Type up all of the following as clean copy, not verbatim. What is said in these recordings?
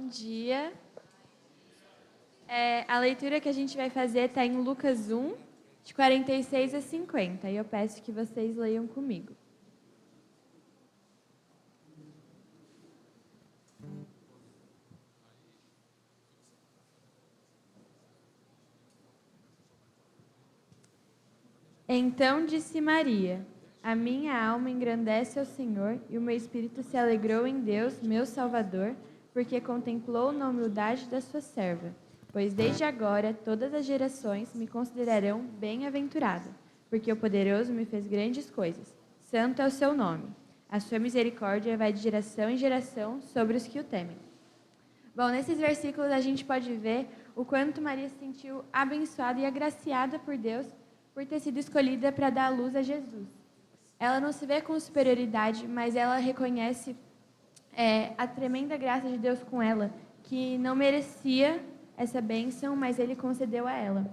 Bom dia. A leitura que a gente vai fazer está em Lucas 1, de 46 a 50. E eu peço que vocês leiam comigo. Então disse Maria: a minha alma engrandece ao Senhor, e o meu espírito se alegrou em Deus, meu Salvador, porque contemplou na humildade da sua serva. Pois desde agora todas as gerações me considerarão bem-aventurada, porque o Poderoso me fez grandes coisas. Santo é o seu nome. A sua misericórdia vai de geração em geração sobre os que o temem. Bom, nesses versículos a gente pode ver o quanto Maria se sentiu abençoada e agraciada por Deus por ter sido escolhida para dar à luz a Jesus. Ela não se vê com superioridade, mas ela reconhece a tremenda graça de Deus com ela, que não merecia essa bênção, mas Ele concedeu a ela.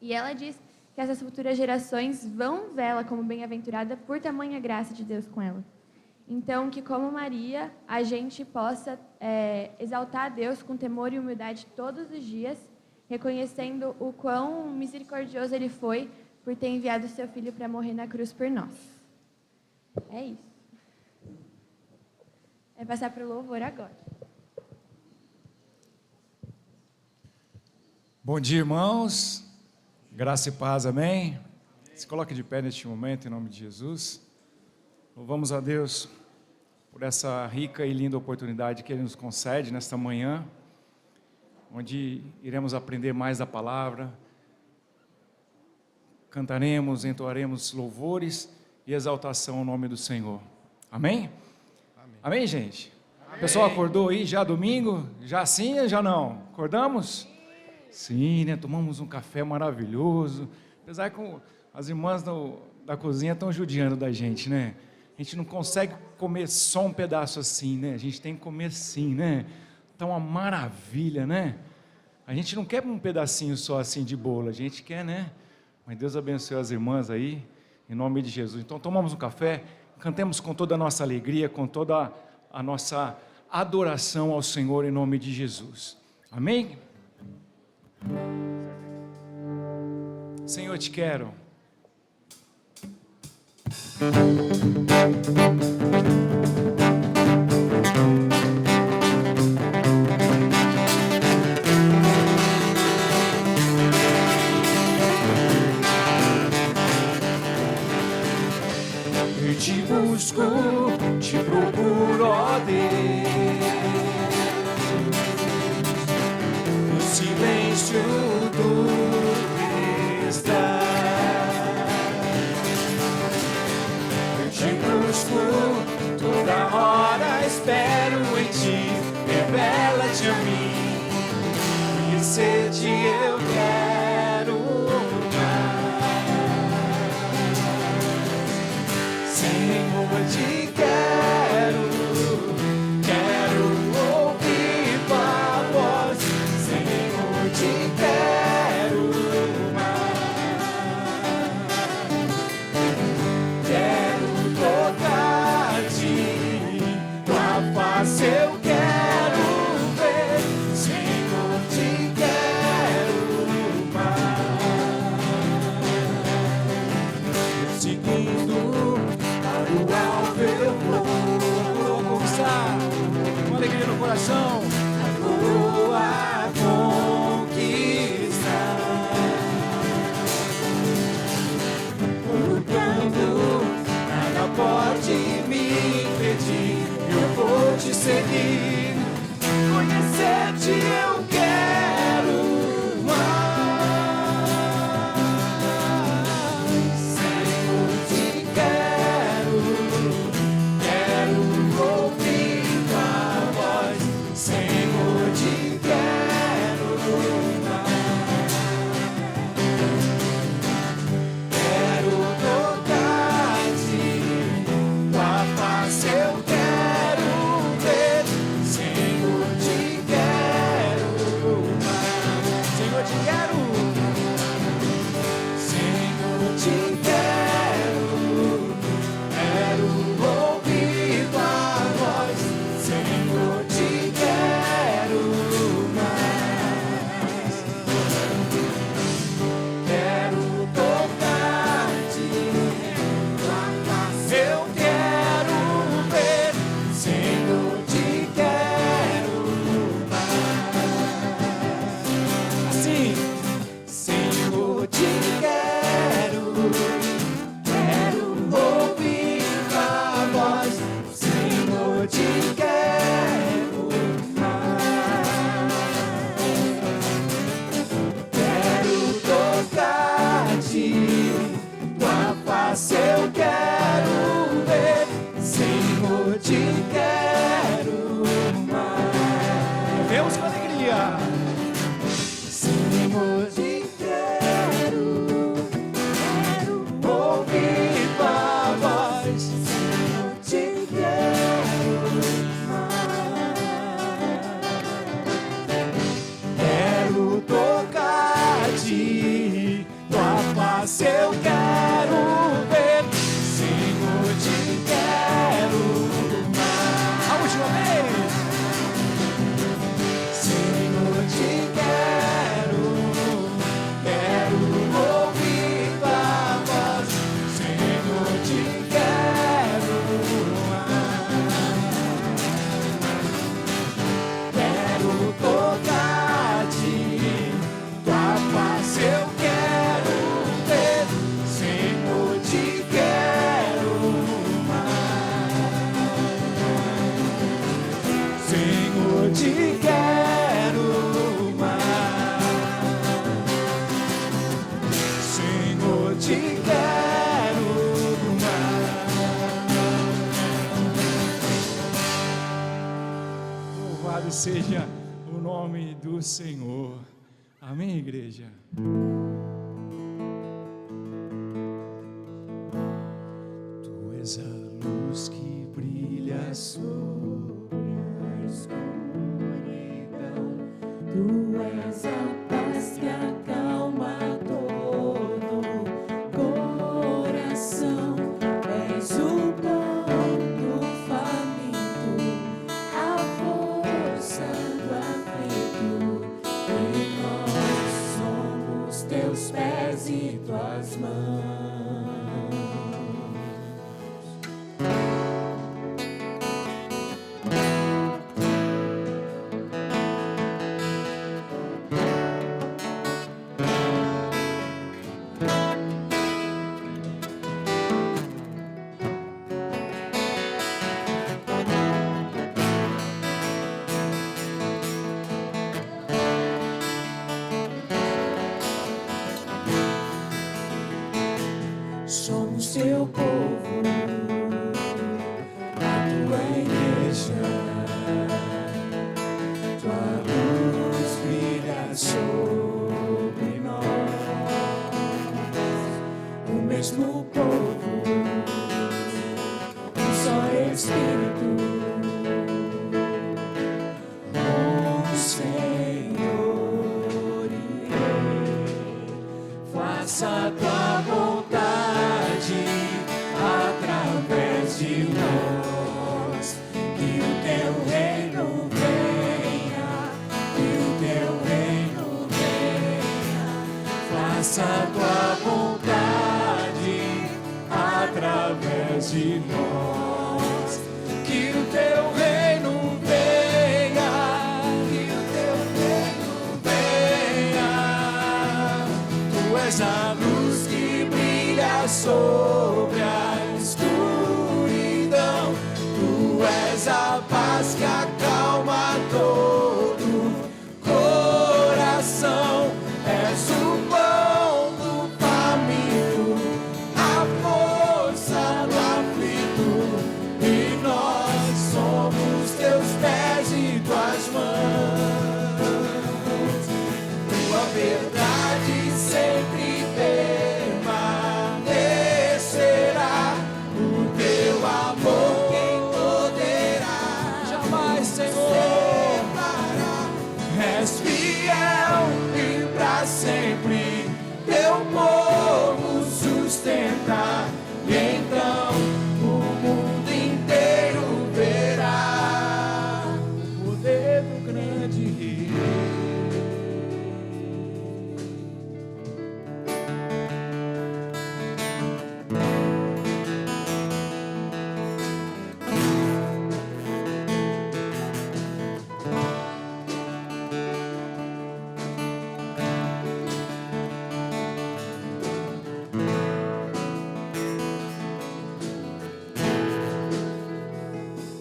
E ela diz que essas futuras gerações vão vê-la como bem-aventurada por tamanha graça de Deus com ela. Então, que como Maria, a gente possa exaltar a Deus com temor e humildade todos os dias, reconhecendo o quão misericordioso Ele foi por ter enviado o seu Filho para morrer na cruz por nós. É isso. É passar para o louvor agora. Bom dia, irmãos. Graça e paz, amém? Se coloque de pé neste momento, em nome de Jesus. Louvamos a Deus por essa rica e linda oportunidade que Ele nos concede nesta manhã, onde iremos aprender mais da palavra, cantaremos, entoaremos louvores e exaltação ao nome do Senhor. Amém? Amém, amém, gente? Amém. O pessoal acordou aí já domingo? Já sim ou já não? Acordamos? Sim, né? Tomamos um café maravilhoso. Apesar que as irmãs da cozinha estão judiando da gente, né? A gente não consegue comer só um pedaço assim, né? A gente tem que comer sim, né? Tá uma maravilha, né? A gente não quer um pedacinho só assim de bolo, a gente quer, né? Mas Deus abençoe as irmãs aí, em nome de Jesus. Então tomamos um café, cantemos com toda a nossa alegria, com toda a nossa adoração ao Senhor em nome de Jesus. Amém? Senhor, eu te quero. Eu te busco, te procuro, ó Deus, no silêncio do está. Eu te busco, toda hora espero em ti, revela-te a mim, conhecer-te eu quero mais. Senhor, te quero ouvir tua voz. Senhor, te quero mais. Quero tocar-te, tua face eu quero ver. Senhor, te quero Cantemos com alegria. Senhor, te quero ouvir tua voz. Senhor, te quero mais. Quero tocar-te, tua face eu quero ver. Senhor, te quero mais. A última vez. Senhor, te quero ouvir tua voz. Senhor, te quero mais. Quero tocar-te, tua face eu quero ver. Senhor, te quero mais. Senhor, te quero mais. Senhor, te quero mais. Louvado seja o nome do Senhor. Amém, igreja? Tu és a luz que brilha sobre a escuridão. Tu és a paz que acalma todo coração. És o pão do faminto, a força do aflito. E nós somos teus pés e tuas mãos. Somos teu povo, a tua igreja. Tua luz brilha sobre nós. O mesmo povo, um só Espírito. Senhor e Rei, faça a tua vontade através de nós. Que o teu reino venha, que o teu reino venha. Faça a tua vontade através de nós. Que o teu reino venha, que o teu reino venha. Tu és a luz que brilha sobre a escuridão. Tu és a paz que acalma todo coração. És o pão do faminto, a força do aflito. E nós somos teus pés e tuas mãos. Tua verdade sempre permanecerá. O teu amor quem poderá jamais, Senhor, separar. És fiel e pra sempre teu povo sustentar. E então o mundo inteiro verá o poder do grande Rei.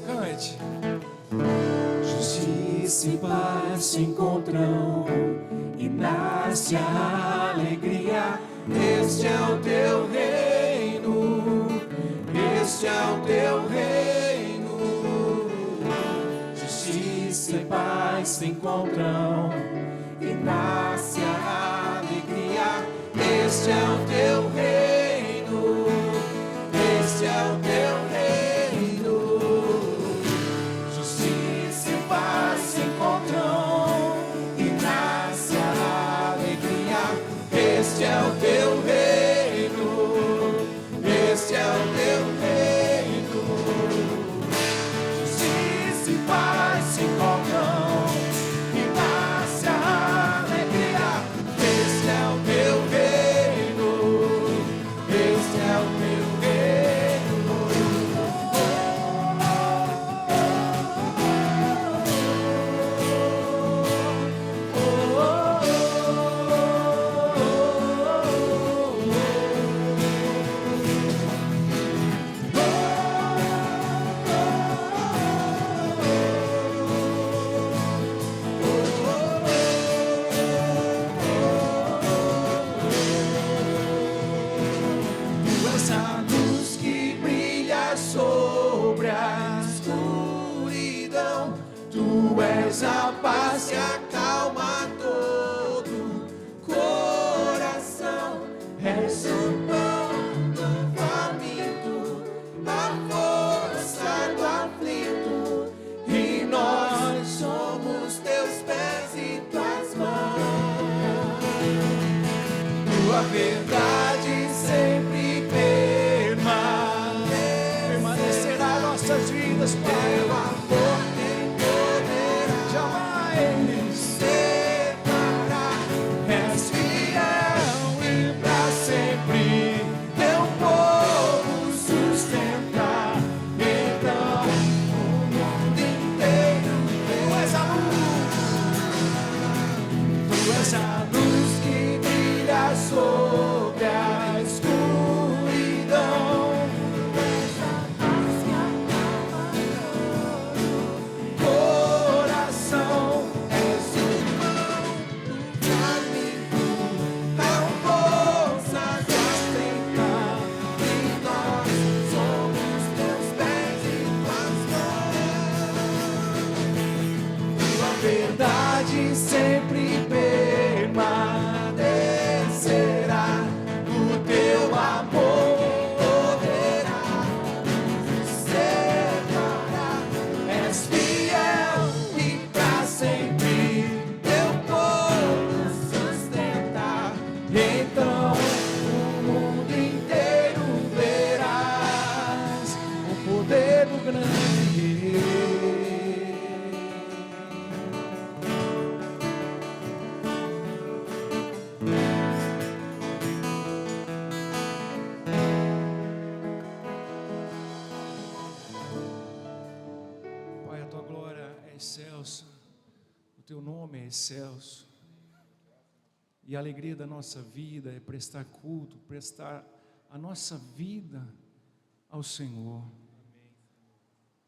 Cante. Justiça e paz se encontram e nasce a alegria. Este é o teu reino, este é o teu reino. Justiça e paz se encontram e nasce a alegria. Este é o teu reino, este é o teu reino. Justiça e paz se encontram e nasce a alegria. Este é o teu reino, este é o teu reino. Justiça e paz se encontram e nasce a alegria. Este é o teu reino, este é o teu reino. Tu és a luz que brilha sobre a escuridão. Tu és a paz que acalma todo coração. És o pão do faminto, a força do aflito, e nós somos teus pés e tuas mãos. Tua verdade sempre permanecerá nossas vidas, Pai. Teu amor tem poder, jamais separar. És fiel e pra sempre teu povo sustentar. Então o mundo inteiro tu és a luz. Tu és a luz que brilha sobre a escuridão. Coração, és o pão do faminto, a força de sustentar, e nós somos teus pés e tuas mãos. Tua verdade sempre permanecerá, o teu amor poderá nos separar. És fiel e pra sempre teu povo sustentar. Então o mundo inteiro verás o poder do grande Rei. Pai, a tua glória é excelsa, o teu nome é excelso, e a alegria da nossa vida é prestar culto, prestar a nossa vida ao Senhor.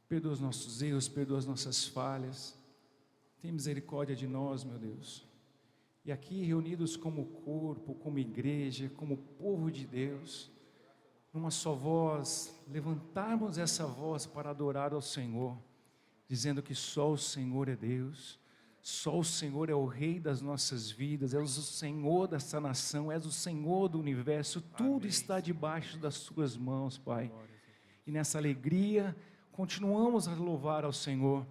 Perdoa os nossos erros, perdoa as nossas falhas, tem misericórdia de nós, meu Deus. E aqui reunidos como corpo, como igreja, como povo de Deus, numa só voz, levantarmos essa voz para adorar ao Senhor, dizendo que só o Senhor é Deus, só o Senhor é o Rei das nossas vidas, és o Senhor dessa nação, és o Senhor do universo, tudo está debaixo das suas mãos, Pai. E nessa alegria, continuamos a louvar ao Senhor,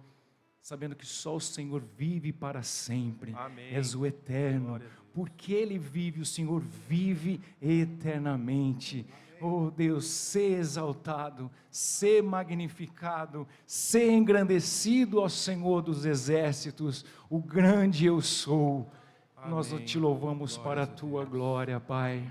sabendo que só o Senhor vive para sempre. Amém. És o eterno, porque Ele vive, o Senhor vive eternamente. Oh Deus, ser exaltado, ser magnificado, ser engrandecido ao Senhor dos exércitos, o grande eu sou. Amém. Nós te louvamos para a tua glória, Pai.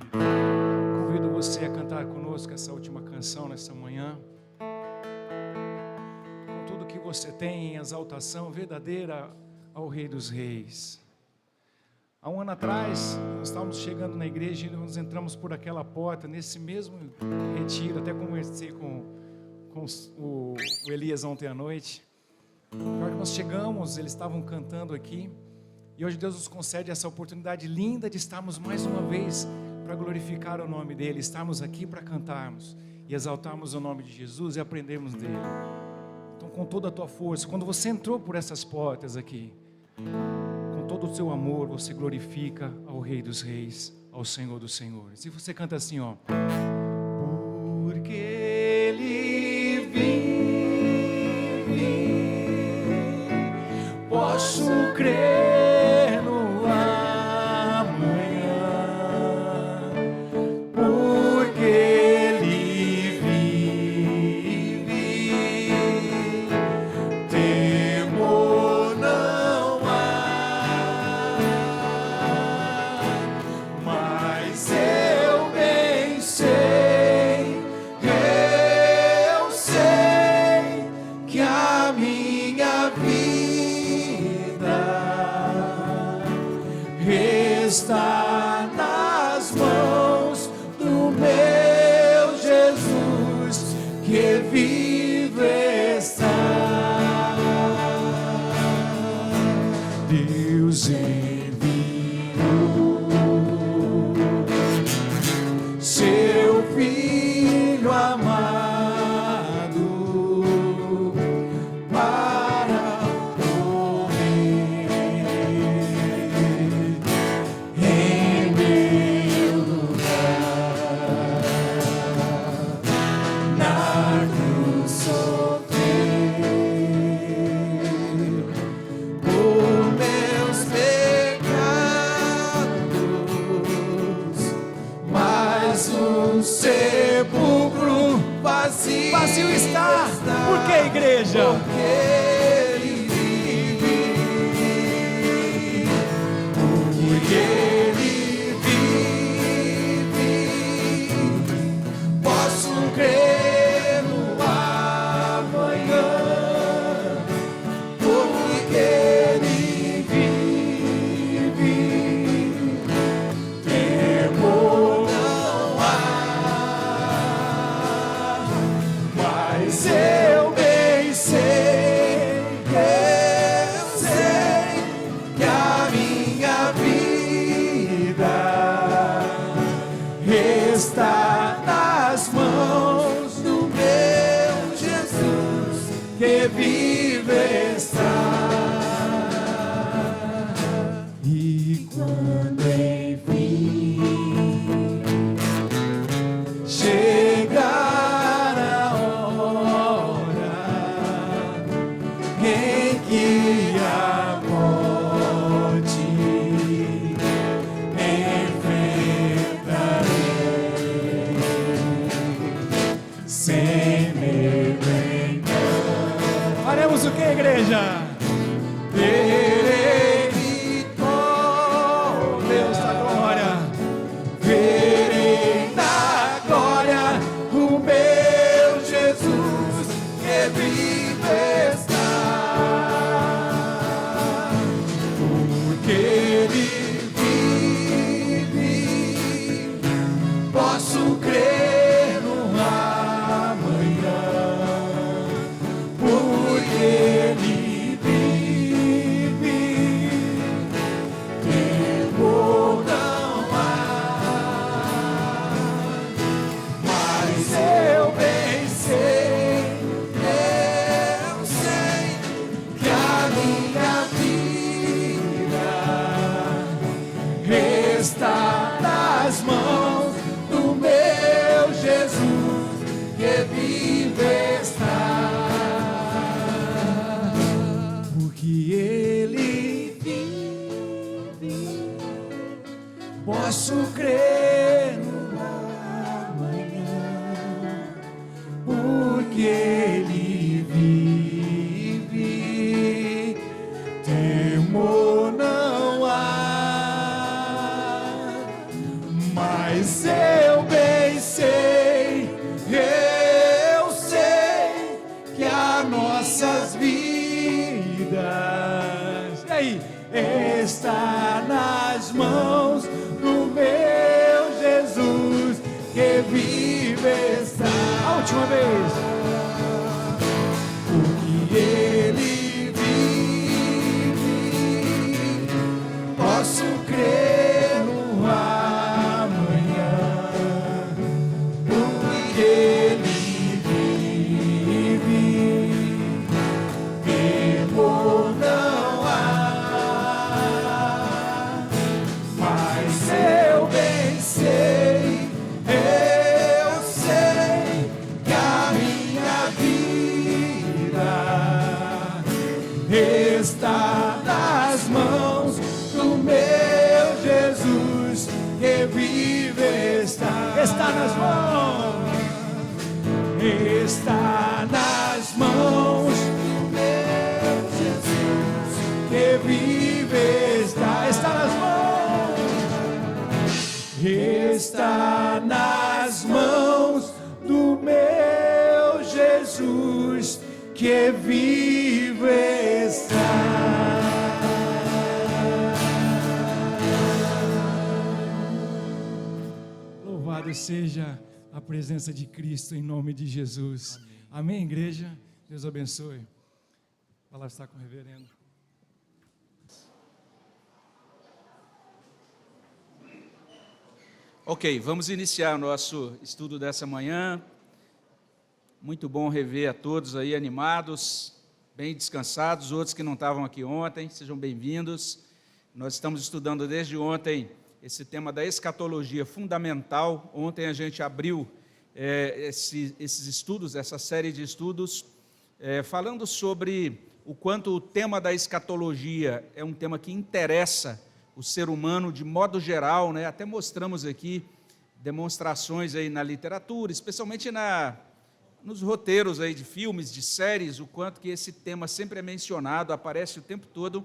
Convido você a cantar conosco essa última canção nessa manhã. Com tudo que você tem em exaltação verdadeira ao Rei dos Reis. Há um ano atrás, nós estávamos chegando na igreja e nós entramos por aquela porta, nesse mesmo retiro, até conversei com o Elias ontem à noite. Na hora que nós chegamos, eles estavam cantando aqui, e hoje Deus nos concede essa oportunidade linda de estarmos mais uma vez para glorificar o nome dEle, estarmos aqui para cantarmos e exaltarmos o nome de Jesus e aprendermos dEle. Então, com toda a tua força, quando você entrou por essas portas aqui, com todo o seu amor, você glorifica ao Rei dos Reis, ao Senhor dos Senhores. E você canta assim, ó. Porque Ele vive, posso crer no amanhã, porque Ele vive, temor não há, mas eu bem sei que a minha vida está nas mãos do meu Jesus, que vive está. Deus enviou seu Filho amado para morrer em meu lugar, na cruz sofrer por meus pecados, mas o sepulcro vazio está. Por que, igreja? Porque Ele vive, porque Ele vive, posso crer no amanhã, porque Ele vive, temor não há, mas eu bem sei que a minha vida está nas mãos do meu Jesus, que vive está. E quando enfim chegar a hora em que a morte enfrentarei, sem medo então. Faremos o que, igreja? Verei vitória, Deus da glória. Verei na glória o meu Jesus, que vive está. Porque Ele vive, posso crer no amanhã, porque Ele vive, temor não há, mas eu bem sei que a minha vida está nas mãos do meu Jesus, que vive está. Porque Ele vive, posso crer no amanhã, porque Ele vive, temor não há, mas eu bem sei que as nossas vidas, e aí, está nas mãos do meu Jesus, que vive está. A última vez. Porque Ele vive, posso crer no amanhã, porque Ele vive, está nas mãos, está nas mãos do meu Jesus, que vive, está nas mãos, está nas mãos do meu Jesus, que vive está. Louvado seja a presença de Cristo em nome de Jesus. Amém, igreja? Deus abençoe. A palavra está com o reverendo. Ok, vamos iniciar o nosso estudo dessa manhã. Muito bom rever a todos aí animados, bem descansados, outros que não estavam aqui ontem, sejam bem-vindos. Nós estamos estudando desde ontem esse tema da escatologia fundamental. Ontem a gente abriu esses estudos, essa série de estudos, falando sobre o quanto o tema da escatologia é um tema que interessa o ser humano de modo geral, né? Até mostramos aqui demonstrações aí na literatura, especialmente nos roteiros aí de filmes, de séries, o quanto que esse tema sempre é mencionado, aparece o tempo todo.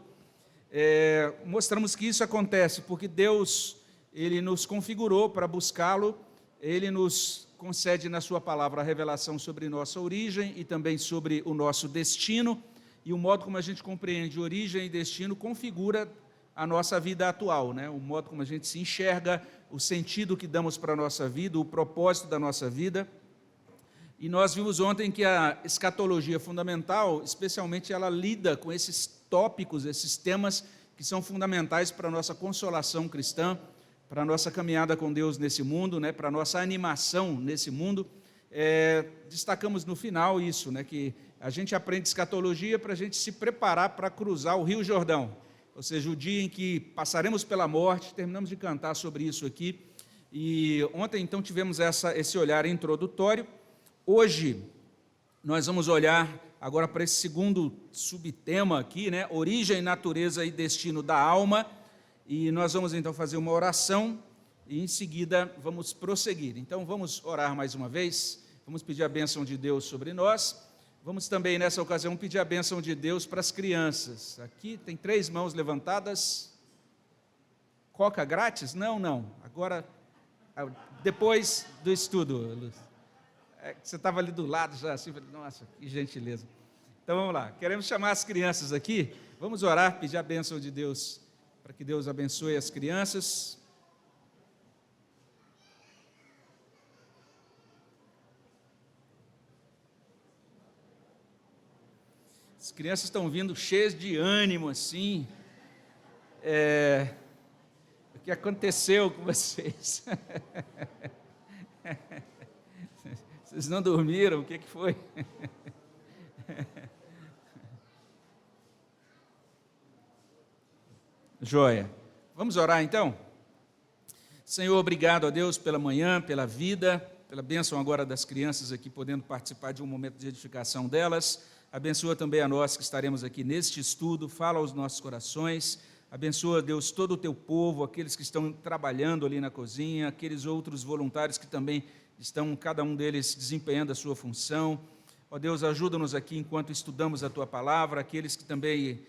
Mostramos que isso acontece porque Deus, Ele nos configurou para buscá-lo, Ele nos concede na sua palavra a revelação sobre nossa origem e também sobre o nosso destino, e o modo como a gente compreende origem e destino configura a nossa vida atual, né? O modo como a gente se enxerga, o sentido que damos para a nossa vida, o propósito da nossa vida. E nós vimos ontem que a escatologia fundamental, especialmente, ela lida com esses tópicos, esses temas que são fundamentais para a nossa consolação cristã, para a nossa caminhada com Deus nesse mundo, né, para a nossa animação nesse mundo. Destacamos no final isso, né, que a gente aprende escatologia para a gente se preparar para cruzar o Rio Jordão, ou seja, o dia em que passaremos pela morte. Terminamos de cantar sobre isso aqui, e ontem então tivemos esse olhar introdutório. Hoje nós vamos olhar agora para esse segundo subtema aqui, né? Origem, natureza e destino da alma. E nós vamos então fazer uma oração e em seguida vamos prosseguir. Então vamos orar mais uma vez, vamos pedir a bênção de Deus sobre nós. Vamos também nessa ocasião pedir a bênção de Deus para as crianças. Aqui tem 3 mãos levantadas. Coca grátis? Não. Agora, depois do estudo, Luz. Você estava ali do lado já, assim, nossa, que gentileza. Então vamos lá, queremos chamar as crianças aqui, vamos orar, pedir a bênção de Deus, para que Deus abençoe as crianças. As crianças estão vindo cheias de ânimo, assim. O que aconteceu com vocês? Vocês não dormiram? O que foi? Joia. Vamos orar então? Senhor, obrigado a Deus pela manhã, pela vida, pela bênção agora das crianças aqui, podendo participar de um momento de edificação delas. Abençoa também a nós que estaremos aqui neste estudo, fala aos nossos corações. Abençoa, Deus, todo o teu povo, aqueles que estão trabalhando ali na cozinha, aqueles outros voluntários que também estão, cada um deles, desempenhando a sua função. Ó Deus, ajuda-nos aqui enquanto estudamos a Tua Palavra, aqueles que também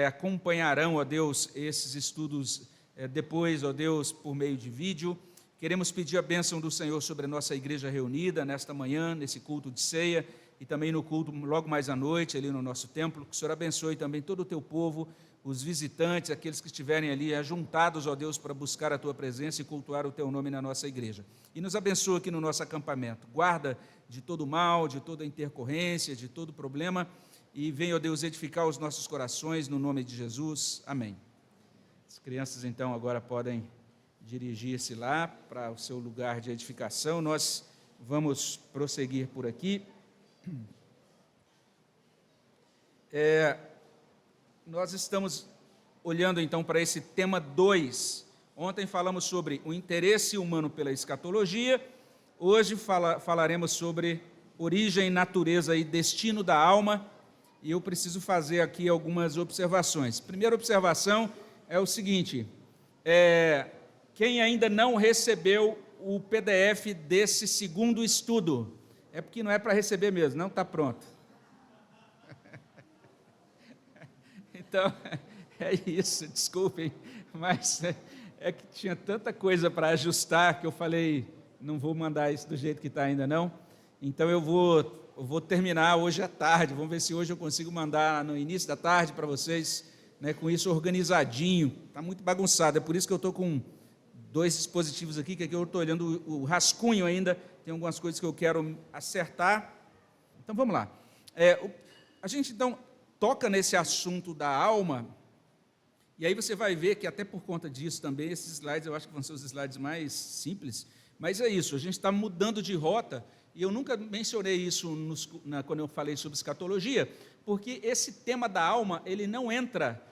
acompanharão, ó Deus, esses estudos depois, ó Deus, por meio de vídeo. Queremos pedir a bênção do Senhor sobre a nossa igreja reunida nesta manhã, nesse culto de ceia, e também no culto logo mais à noite, ali no nosso templo. Que o Senhor abençoe também todo o Teu povo, os visitantes, aqueles que estiverem ali ajuntados, ó Deus, para buscar a Tua presença e cultuar o Teu nome na nossa igreja. E nos abençoa aqui no nosso acampamento. Guarda de todo mal, de toda intercorrência, de todo problema, e venha, ó Deus, edificar os nossos corações no nome de Jesus. Amém. As crianças, então, agora podem dirigir-se lá para o seu lugar de edificação. Nós vamos prosseguir por aqui. Nós estamos olhando então para esse tema 2. Ontem falamos sobre o interesse humano pela escatologia. Hoje falaremos sobre origem, natureza e destino da alma. E eu preciso fazer aqui algumas observações. Primeira observação é o seguinte: quem ainda não recebeu o PDF desse segundo estudo. É porque não é para receber mesmo, não está pronto. Então, é isso, desculpem, mas é que tinha tanta coisa para ajustar que eu falei, não vou mandar isso do jeito que está ainda não. Então eu vou terminar hoje à tarde, vamos ver se hoje eu consigo mandar no início da tarde para vocês, né, com isso organizadinho. Está muito bagunçado, é por isso que eu estou com 2 dispositivos aqui, que aqui eu estou olhando o rascunho ainda, tem algumas coisas que eu quero acertar. Então vamos lá. A gente então toca nesse assunto da alma, e aí você vai ver que até por conta disso também, esses slides eu acho que vão ser os slides mais simples, mas é isso, a gente está mudando de rota, e eu nunca mencionei isso quando eu falei sobre escatologia, porque esse tema da alma, ele não entra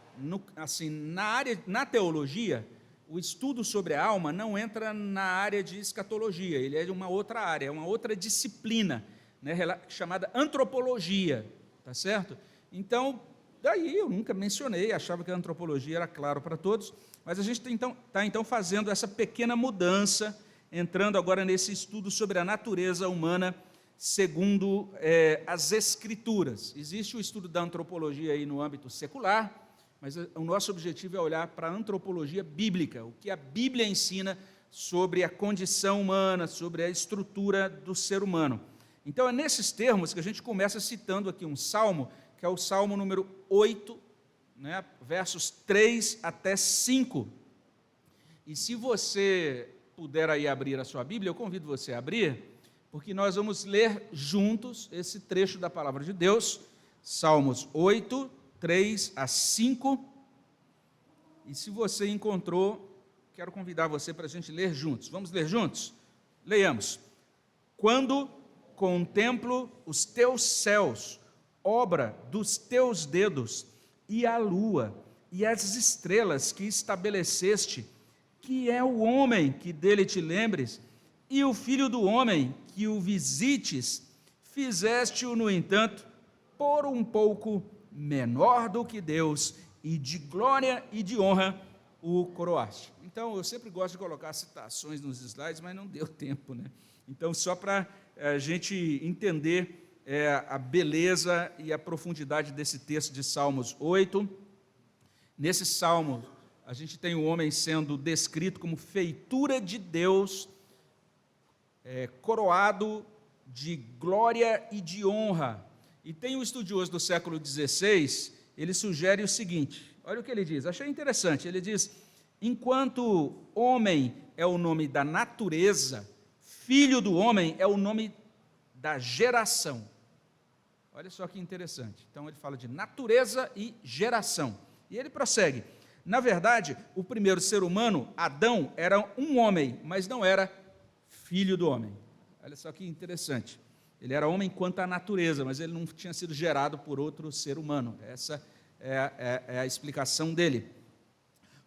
na teologia. O estudo sobre a alma não entra na área de escatologia, ele é de uma outra área, é uma outra disciplina, né, chamada antropologia, tá certo? Então, daí eu nunca mencionei, achava que a antropologia era claro para todos, mas a gente está então fazendo essa pequena mudança, entrando agora nesse estudo sobre a natureza humana segundo as Escrituras. Existe o estudo da antropologia aí no âmbito secular, mas o nosso objetivo é olhar para a antropologia bíblica, o que a Bíblia ensina sobre a condição humana, sobre a estrutura do ser humano. Então, é nesses termos que a gente começa citando aqui um salmo, que é o Salmo número 8, né, versos 3 até 5. E se você puder aí abrir a sua Bíblia, eu convido você a abrir, porque nós vamos ler juntos esse trecho da Palavra de Deus, Salmos 8, 3 a 5, e se você encontrou, quero convidar você para a gente ler juntos. Vamos ler juntos? Leiamos. Quando contemplo os teus céus, obra dos teus dedos, e a lua, e as estrelas que estabeleceste, que é o homem que dele te lembres, e o filho do homem que o visites, fizeste-o, no entanto, por um pouco menor do que Deus, e de glória e de honra o coroaste. Então, eu sempre gosto de colocar citações nos slides, mas não deu tempo, né? Então, só para a gente entender a beleza e a profundidade desse texto de Salmos 8. Nesse salmo, a gente tem o homem sendo descrito como feitura de Deus, coroado de glória e de honra. E tem um estudioso do século XVI, ele sugere o seguinte, olha o que ele diz, achei interessante, ele diz, enquanto homem é o nome da natureza, filho do homem é o nome da geração. Olha só que interessante, então ele fala de natureza e geração, e ele prossegue, na verdade, o primeiro ser humano, Adão, era um homem, mas não era filho do homem. Olha só que interessante. Ele era homem quanto à natureza, mas ele não tinha sido gerado por outro ser humano. Essa é a explicação dele.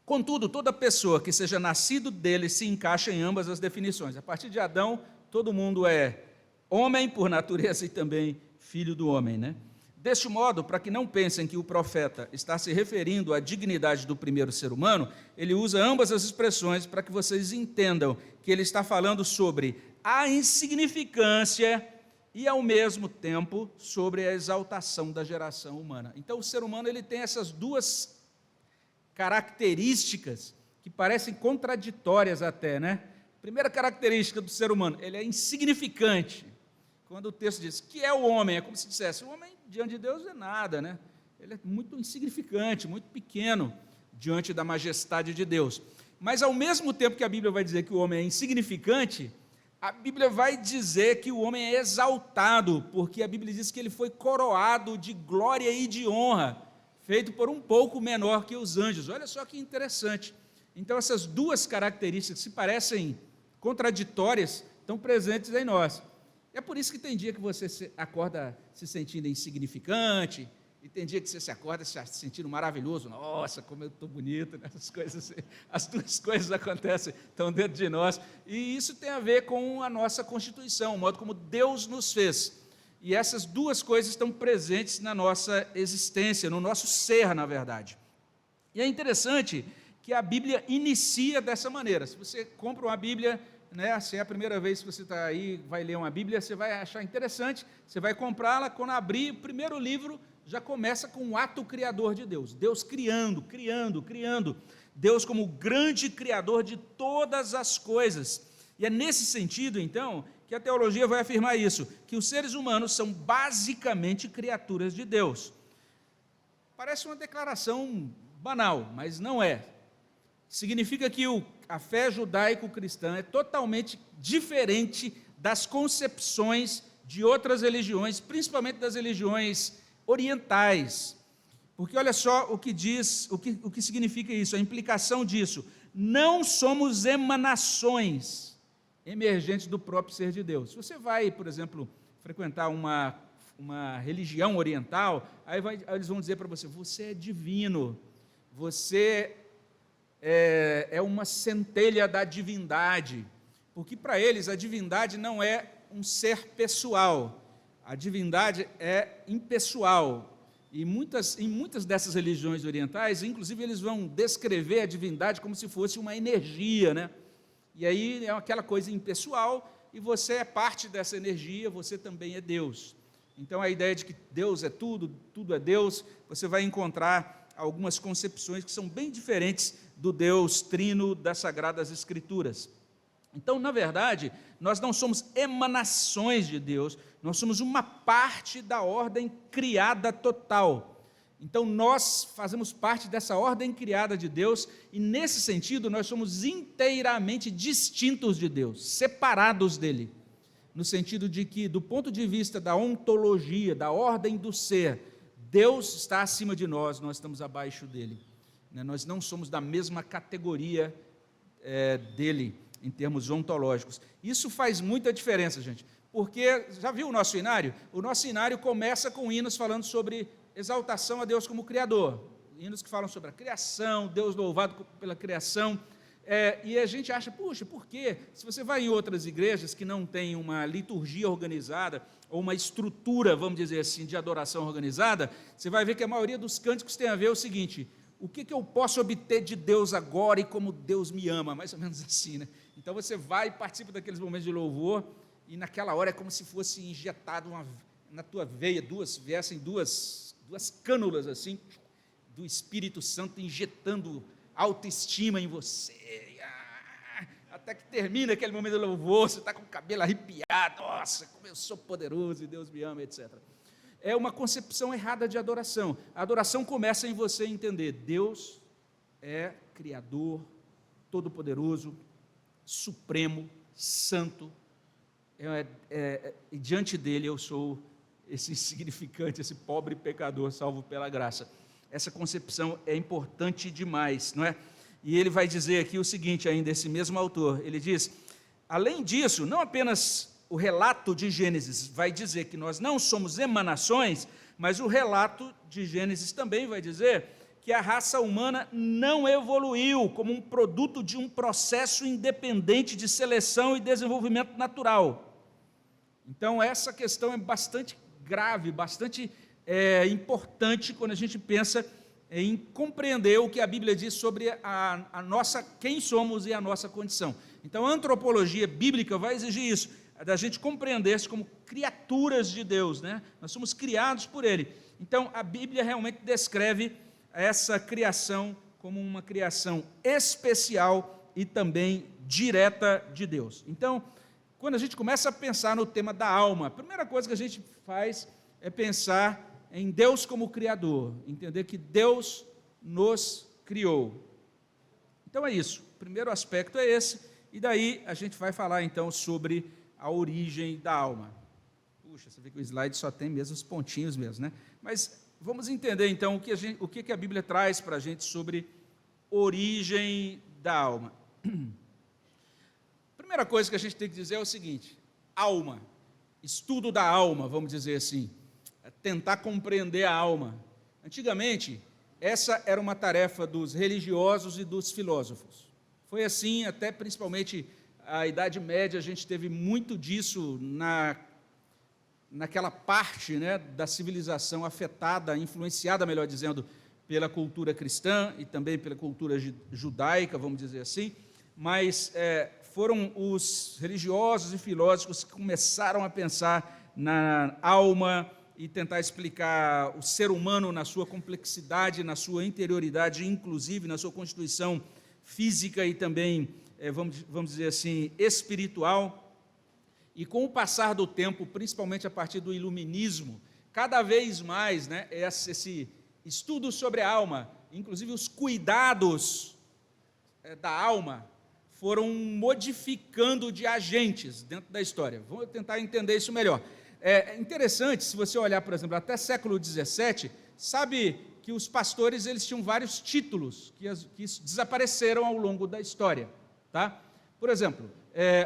Contudo, toda pessoa que seja nascido dele se encaixa em ambas as definições. A partir de Adão, todo mundo é homem por natureza e também filho do homem, né? Deste modo, para que não pensem que o profeta está se referindo à dignidade do primeiro ser humano, ele usa ambas as expressões para que vocês entendam que ele está falando sobre a insignificância e, ao mesmo tempo, sobre a exaltação da geração humana. Então, o ser humano ele tem essas duas características que parecem contraditórias até, né? Primeira característica do ser humano, ele é insignificante. Quando o texto diz que é o homem, é como se dissesse, o homem diante de Deus é nada, né? Ele é muito insignificante, muito pequeno diante da majestade de Deus. Mas, ao mesmo tempo que a Bíblia vai dizer que o homem é insignificante, a Bíblia vai dizer que o homem é exaltado, porque a Bíblia diz que ele foi coroado de glória e de honra, feito por um pouco menor que os anjos. Olha só que interessante. Então, essas duas características que se parecem contraditórias estão presentes em nós. É por isso que tem dia que você acorda se sentindo insignificante, e tem dia que você se acorda se sentindo maravilhoso. Nossa, como eu estou bonito, né? As duas coisas acontecem, estão dentro de nós. E isso tem a ver com a nossa constituição, o modo como Deus nos fez. E essas duas coisas estão presentes na nossa existência, no nosso ser, na verdade. E é interessante que a Bíblia inicia dessa maneira. Se você compra uma Bíblia né? Se é a primeira vez que você está aí, vai ler uma Bíblia, você vai achar interessante, você vai comprá-la, quando abrir o primeiro livro, já começa com o ato criador de Deus. Deus criando. Deus como o grande criador de todas as coisas. E é nesse sentido, então, que a teologia vai afirmar isso, que os seres humanos são basicamente criaturas de Deus. Parece uma declaração banal, mas não é. Significa que a fé judaico-cristã é totalmente diferente das concepções de outras religiões, principalmente das religiões orientais. Porque olha só o que diz, o que significa isso, a implicação disso. Não somos emanações emergentes do próprio ser de Deus. Se você vai, por exemplo, frequentar uma religião oriental, aí eles vão dizer para você, você é divino, você é uma centelha da divindade, porque para eles a divindade não é um ser pessoal, a divindade é impessoal. E em muitas dessas religiões orientais, inclusive, eles vão descrever a divindade como se fosse uma energia, né? E aí é aquela coisa impessoal, e você é parte dessa energia, você também é Deus. Então, a ideia de que Deus é tudo, tudo é Deus, você vai encontrar algumas concepções que são bem diferentes do Deus trino das Sagradas Escrituras. Então, na verdade, nós não somos emanações de Deus, nós somos uma parte da ordem criada total. Então, nós fazemos parte dessa ordem criada de Deus, e nesse sentido, nós somos inteiramente distintos de Deus, separados dele, no sentido de que, do ponto de vista da ontologia, da ordem do ser, Deus está acima de nós, nós estamos abaixo dele. Nós não somos da mesma categoria dele, em termos ontológicos. Isso faz muita diferença, gente, porque, já viu o nosso hinário? O nosso hinário começa com hinos falando sobre exaltação a Deus como Criador, hinos que falam sobre a criação, Deus louvado pela criação, e a gente acha, puxa, por quê? Se você vai em outras igrejas que não têm uma liturgia organizada, ou uma estrutura, vamos dizer assim, de adoração organizada, você vai ver que a maioria dos cânticos tem a ver o seguinte: o que eu posso obter de Deus agora e como Deus me ama, mais ou menos assim, né? Então você vai e participa daqueles momentos de louvor, e naquela hora é como se fosse injetado na tua veia, viessem duas cânulas assim, do Espírito Santo injetando autoestima em você, até que termina aquele momento de louvor, você está com o cabelo arrepiado, nossa, como eu sou poderoso e Deus me ama, etc. É uma concepção errada de adoração. A adoração começa em você entender, Deus é Criador, Todo-Poderoso, Supremo, Santo, e diante dele eu sou esse insignificante, esse pobre pecador salvo pela graça. Essa concepção é importante demais, não é? E ele vai dizer aqui o seguinte ainda, esse mesmo autor, ele diz, além disso, não apenas o relato de Gênesis vai dizer que nós não somos emanações, mas o relato de Gênesis também vai dizer que a raça humana não evoluiu como um produto de um processo independente de seleção e desenvolvimento natural. Então, essa questão é bastante grave, bastante importante quando a gente pensa em compreender o que a Bíblia diz sobre a nossa, quem somos e a nossa condição. Então, a antropologia bíblica vai exigir isso, da gente compreender-se como criaturas de Deus, né? Nós somos criados por Ele. Então, a Bíblia realmente descreve essa criação como uma criação especial e também direta de Deus. Então, quando a gente começa a pensar no tema da alma, a primeira coisa que a gente faz é pensar em Deus como Criador, entender que Deus nos criou. Então é isso, o primeiro aspecto é esse, e daí a gente vai falar então sobre a origem da alma. Puxa, você vê que o slide só tem mesmo os pontinhos mesmo, né? Mas vamos entender então o que a Bíblia traz para a gente sobre origem da alma. Primeira coisa que a gente tem que dizer é o seguinte: alma, estudo da alma, vamos dizer assim, é tentar compreender a alma. Antigamente, essa era uma tarefa dos religiosos e dos filósofos. Foi assim até principalmente a Idade Média, a gente teve muito disso naquela parte, né, da civilização afetada, influenciada, melhor dizendo, pela cultura cristã e também pela cultura judaica, vamos dizer assim, mas foram os religiosos e filósofos que começaram a pensar na alma e tentar explicar o ser humano na sua complexidade, na sua interioridade, inclusive na sua constituição física e também, vamos dizer assim, espiritual. E com o passar do tempo, principalmente a partir do iluminismo, cada vez mais, né, esse estudo sobre a alma, inclusive os cuidados da alma, foram modificando de agentes dentro da história. Vou tentar entender isso melhor. É interessante, se você olhar, por exemplo, até século XVII, sabe que os pastores eles tinham vários títulos que desapareceram ao longo da história. Tá? Por exemplo,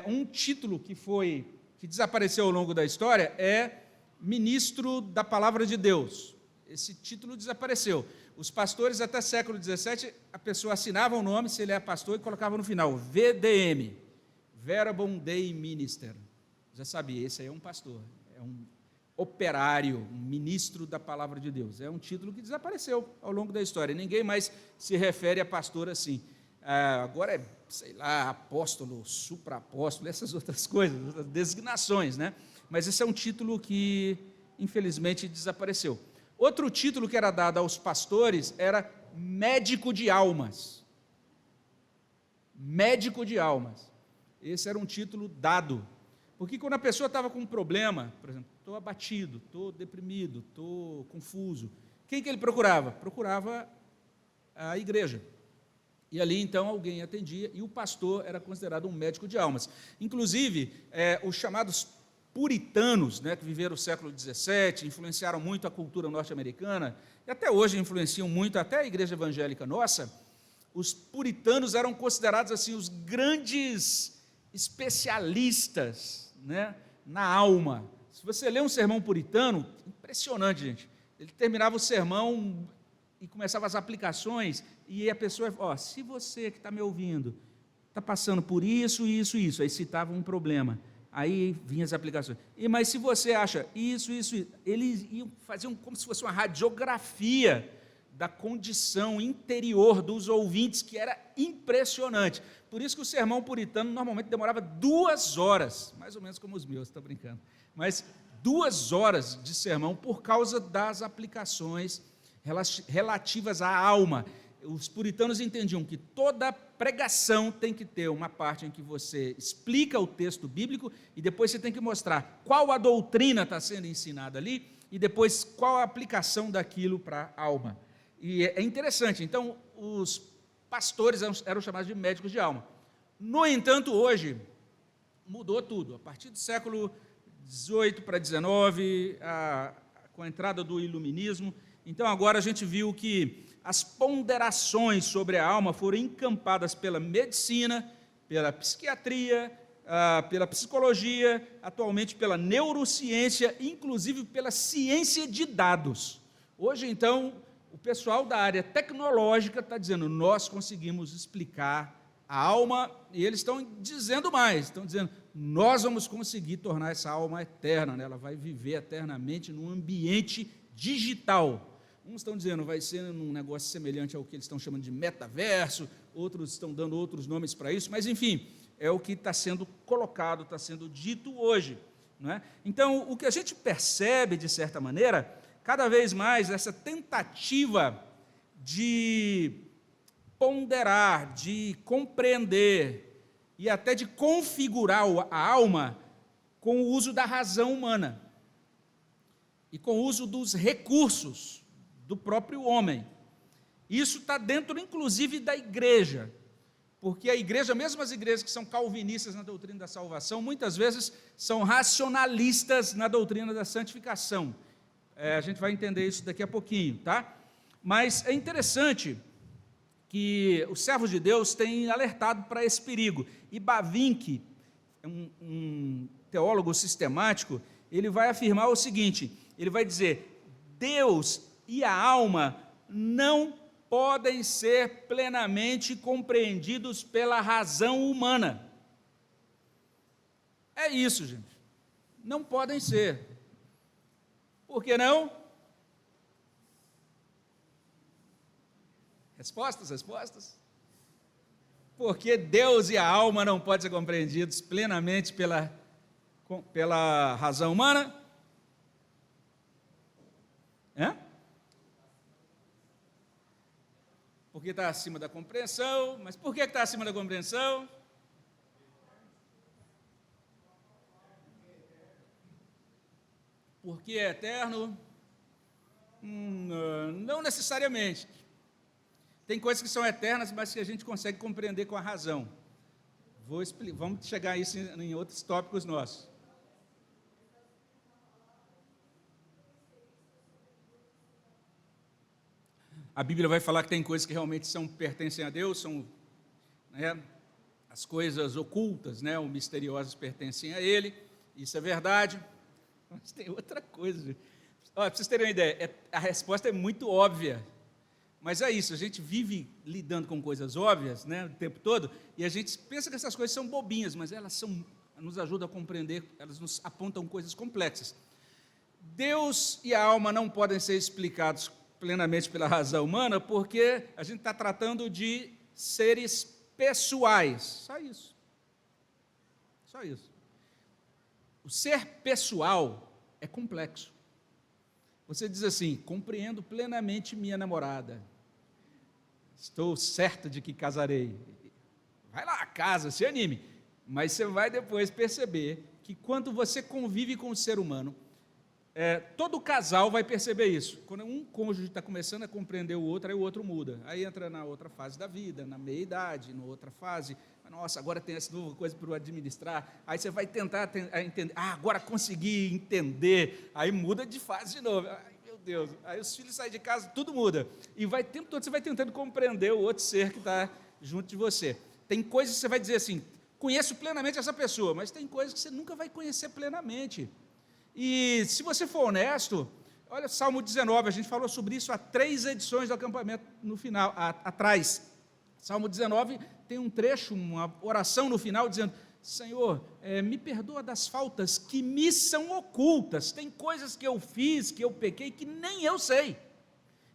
um título que desapareceu ao longo da história é ministro da palavra de Deus. Esse título desapareceu. Os pastores, até século XVII, a pessoa assinava o nome, se ele é pastor, e colocava no final, VDM, Verbum Dei Minister. Já sabia, esse aí é um pastor, é um operário, um ministro da palavra de Deus. É um título que desapareceu ao longo da história. Ninguém mais se refere a pastor assim. Agora é, sei lá, apóstolo, supraapóstolo, essas outras coisas, outras designações, né? Mas esse é um título que, infelizmente, desapareceu. Outro título que era dado aos pastores era médico de almas. Médico de almas. Esse era um título dado. Porque quando a pessoa estava com um problema, por exemplo, estou abatido, estou deprimido, estou confuso, quem que ele procurava? Procurava a igreja. E ali, então, alguém atendia, e o pastor era considerado um médico de almas. Inclusive, os chamados puritanos, né, que viveram o século XVII, influenciaram muito a cultura norte-americana, e até hoje influenciam muito até a igreja evangélica nossa. Os puritanos eram considerados assim os grandes especialistas, né, na alma. Se você lê um sermão puritano, impressionante, gente. Ele terminava o sermão e começava as aplicações, e a pessoa, se você que está me ouvindo está passando por isso, isso, isso, aí citava um problema. Aí vinham as aplicações. Mas se você acha isso, eles faziam como se fosse uma radiografia da condição interior dos ouvintes, que era impressionante. Por isso que o sermão puritano normalmente demorava 2 horas, mais ou menos como os meus, estou brincando, mas 2 horas de sermão por causa das aplicações relativas à alma. Os puritanos entendiam que toda pregação tem que ter uma parte em que você explica o texto bíblico e depois você tem que mostrar qual a doutrina está sendo ensinada ali e depois qual a aplicação daquilo para a alma. E é interessante, então os pastores eram chamados de médicos de alma. No entanto, hoje mudou tudo. A partir do século XVIII para XIX, com a entrada do iluminismo, então agora a gente viu que as ponderações sobre a alma foram encampadas pela medicina, pela psiquiatria, pela psicologia, atualmente pela neurociência, inclusive pela ciência de dados. Hoje, então, o pessoal da área tecnológica está dizendo, nós conseguimos explicar a alma, e eles estão dizendo mais, estão dizendo, nós vamos conseguir tornar essa alma eterna, né? Ela vai viver eternamente num ambiente digital. Uns estão dizendo, vai ser um negócio semelhante ao que eles estão chamando de metaverso, outros estão dando outros nomes para isso, mas, enfim, é o que está sendo colocado, está sendo dito hoje. Não é? Então, o que a gente percebe, de certa maneira, cada vez mais, essa tentativa de ponderar, de compreender e até de configurar a alma com o uso da razão humana e com o uso dos recursos do próprio homem. Isso está dentro, inclusive, da igreja, porque a igreja, mesmo as igrejas que são calvinistas na doutrina da salvação, muitas vezes são racionalistas na doutrina da santificação. A gente vai entender isso daqui a pouquinho, tá? Mas é interessante que os servos de Deus têm alertado para esse perigo. E Bavinck, um teólogo sistemático, ele vai afirmar o seguinte, ele vai dizer, Deus e a alma não podem ser plenamente compreendidos pela razão humana. É isso, gente. Não podem ser. Por que não? Respostas. Porque Deus e a alma não podem ser compreendidos plenamente pela razão humana? Porque está acima da compreensão. Mas por que está acima da compreensão? Porque é eterno? Não necessariamente. Tem coisas que são eternas, mas que a gente consegue compreender com a razão. Vamos chegar a isso em outros tópicos nossos. A Bíblia vai falar que tem coisas que realmente pertencem a Deus, são, né, as coisas ocultas, né, ou misteriosas pertencem a Ele, isso é verdade, mas tem outra coisa. Para vocês terem uma ideia, a resposta é muito óbvia, mas é isso, a gente vive lidando com coisas óbvias, né, o tempo todo, e a gente pensa que essas coisas são bobinhas, mas elas nos ajudam a compreender, elas nos apontam coisas complexas. Deus e a alma não podem ser explicados plenamente pela razão humana, porque a gente está tratando de seres pessoais, só isso. Só isso. O ser pessoal é complexo. Você diz assim: compreendo plenamente minha namorada, estou certo de que casarei. Vai lá, casa, se anime, mas você vai depois perceber que quando você convive com o ser humano, todo casal vai perceber isso. Quando um cônjuge está começando a compreender o outro, aí o outro muda. Aí entra na outra fase da vida, na meia-idade, na outra fase. Nossa, agora tem essa nova coisa para administrar. Aí você vai tentar entender. Agora consegui entender. Aí muda de fase de novo. Ai, meu Deus. Aí os filhos saem de casa, tudo muda. E o tempo todo você vai tentando compreender o outro ser que está junto de você. Tem coisas que você vai dizer assim: conheço plenamente essa pessoa, mas tem coisas que você nunca vai conhecer plenamente. E se você for honesto, olha Salmo 19, a gente falou sobre isso há 3 edições do acampamento no final, atrás. Salmo 19 tem um trecho, uma oração no final dizendo: Senhor, me perdoa das faltas que me são ocultas. Tem coisas que eu fiz, que eu pequei, que nem eu sei.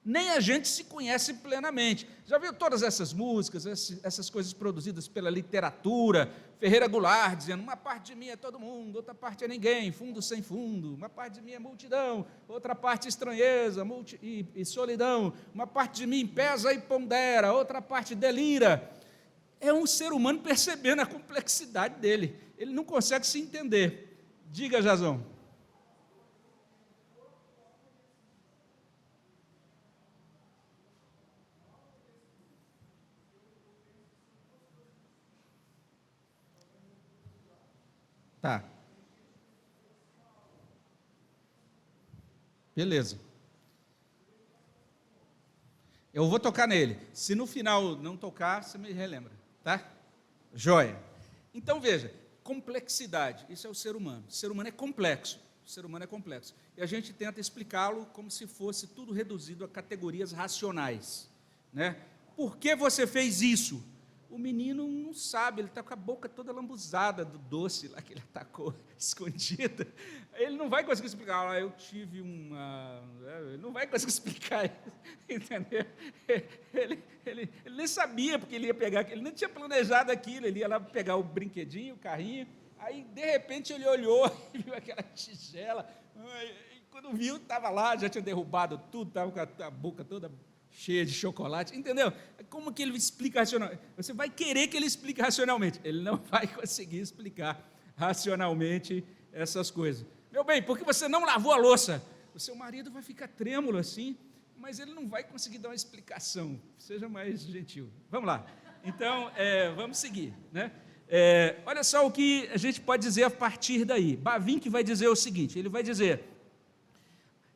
Nem a gente se conhece plenamente. Já viu todas essas músicas, essas coisas produzidas pela literatura? Ferreira Goulart dizendo: uma parte de mim é todo mundo, outra parte é ninguém, fundo sem fundo. Uma parte de mim é multidão, outra parte estranheza e solidão. Uma parte de mim pesa e pondera, outra parte delira. É um ser humano percebendo a complexidade dele. Ele não consegue se entender. Diga, Jazão. Tá. Beleza. Eu vou tocar nele. Se no final não tocar, você me relembra, tá? Joia. Então veja, complexidade, isso é o ser humano. O ser humano é complexo. O ser humano é complexo. E a gente tenta explicá-lo como se fosse tudo reduzido a categorias racionais, né? Por que você fez isso? O menino não sabe, ele está com a boca toda lambuzada do doce lá que ele atacou, escondida. Ele não vai conseguir explicar. Eu tive uma... Ele não vai conseguir explicar isso, entendeu? Ele nem sabia porque ele ia pegar, ele nem tinha planejado aquilo, ele ia lá pegar o brinquedinho, o carrinho, aí, de repente, ele olhou e viu aquela tigela, e quando viu, estava lá, já tinha derrubado tudo, estava com a boca toda cheia de chocolate, entendeu? Como que ele explica racionalmente? Você vai querer que ele explique racionalmente, ele não vai conseguir explicar racionalmente essas coisas. Meu bem, porque você não lavou a louça? O seu marido vai ficar trêmulo assim, mas ele não vai conseguir dar uma explicação. Seja mais gentil. Vamos lá. Então, vamos seguir, né? Olha só o que a gente pode dizer a partir daí. Bavinck vai dizer o seguinte, ele vai dizer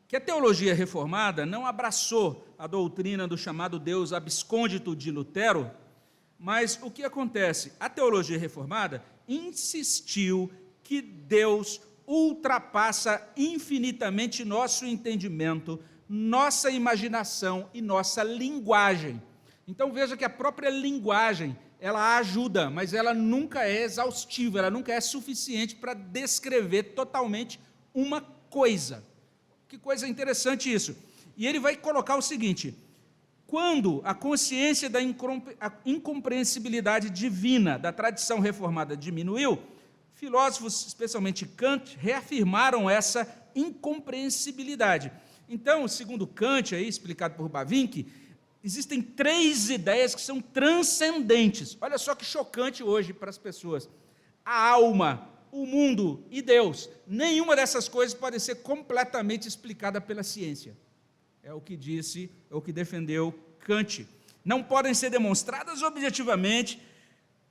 que a teologia reformada não abraçou a doutrina do chamado Deus abscôndito de Lutero, mas o que acontece? A teologia reformada insistiu que Deus ultrapassa infinitamente nosso entendimento, nossa imaginação e nossa linguagem. Então veja que a própria linguagem, ela ajuda, mas ela nunca é exaustiva, ela nunca é suficiente para descrever totalmente uma coisa. Que coisa interessante isso. E ele vai colocar o seguinte: Quando a consciência da incompreensibilidade divina da tradição reformada diminuiu, filósofos, especialmente Kant, reafirmaram essa incompreensibilidade. Então, segundo Kant, aí, explicado por Bavinck, existem 3 ideias que são transcendentes. Olha só que chocante hoje para as pessoas. A alma, o mundo e Deus. Nenhuma dessas coisas pode ser completamente explicada pela ciência. É o que disse, é o que defendeu Kant. Não podem ser demonstradas objetivamente,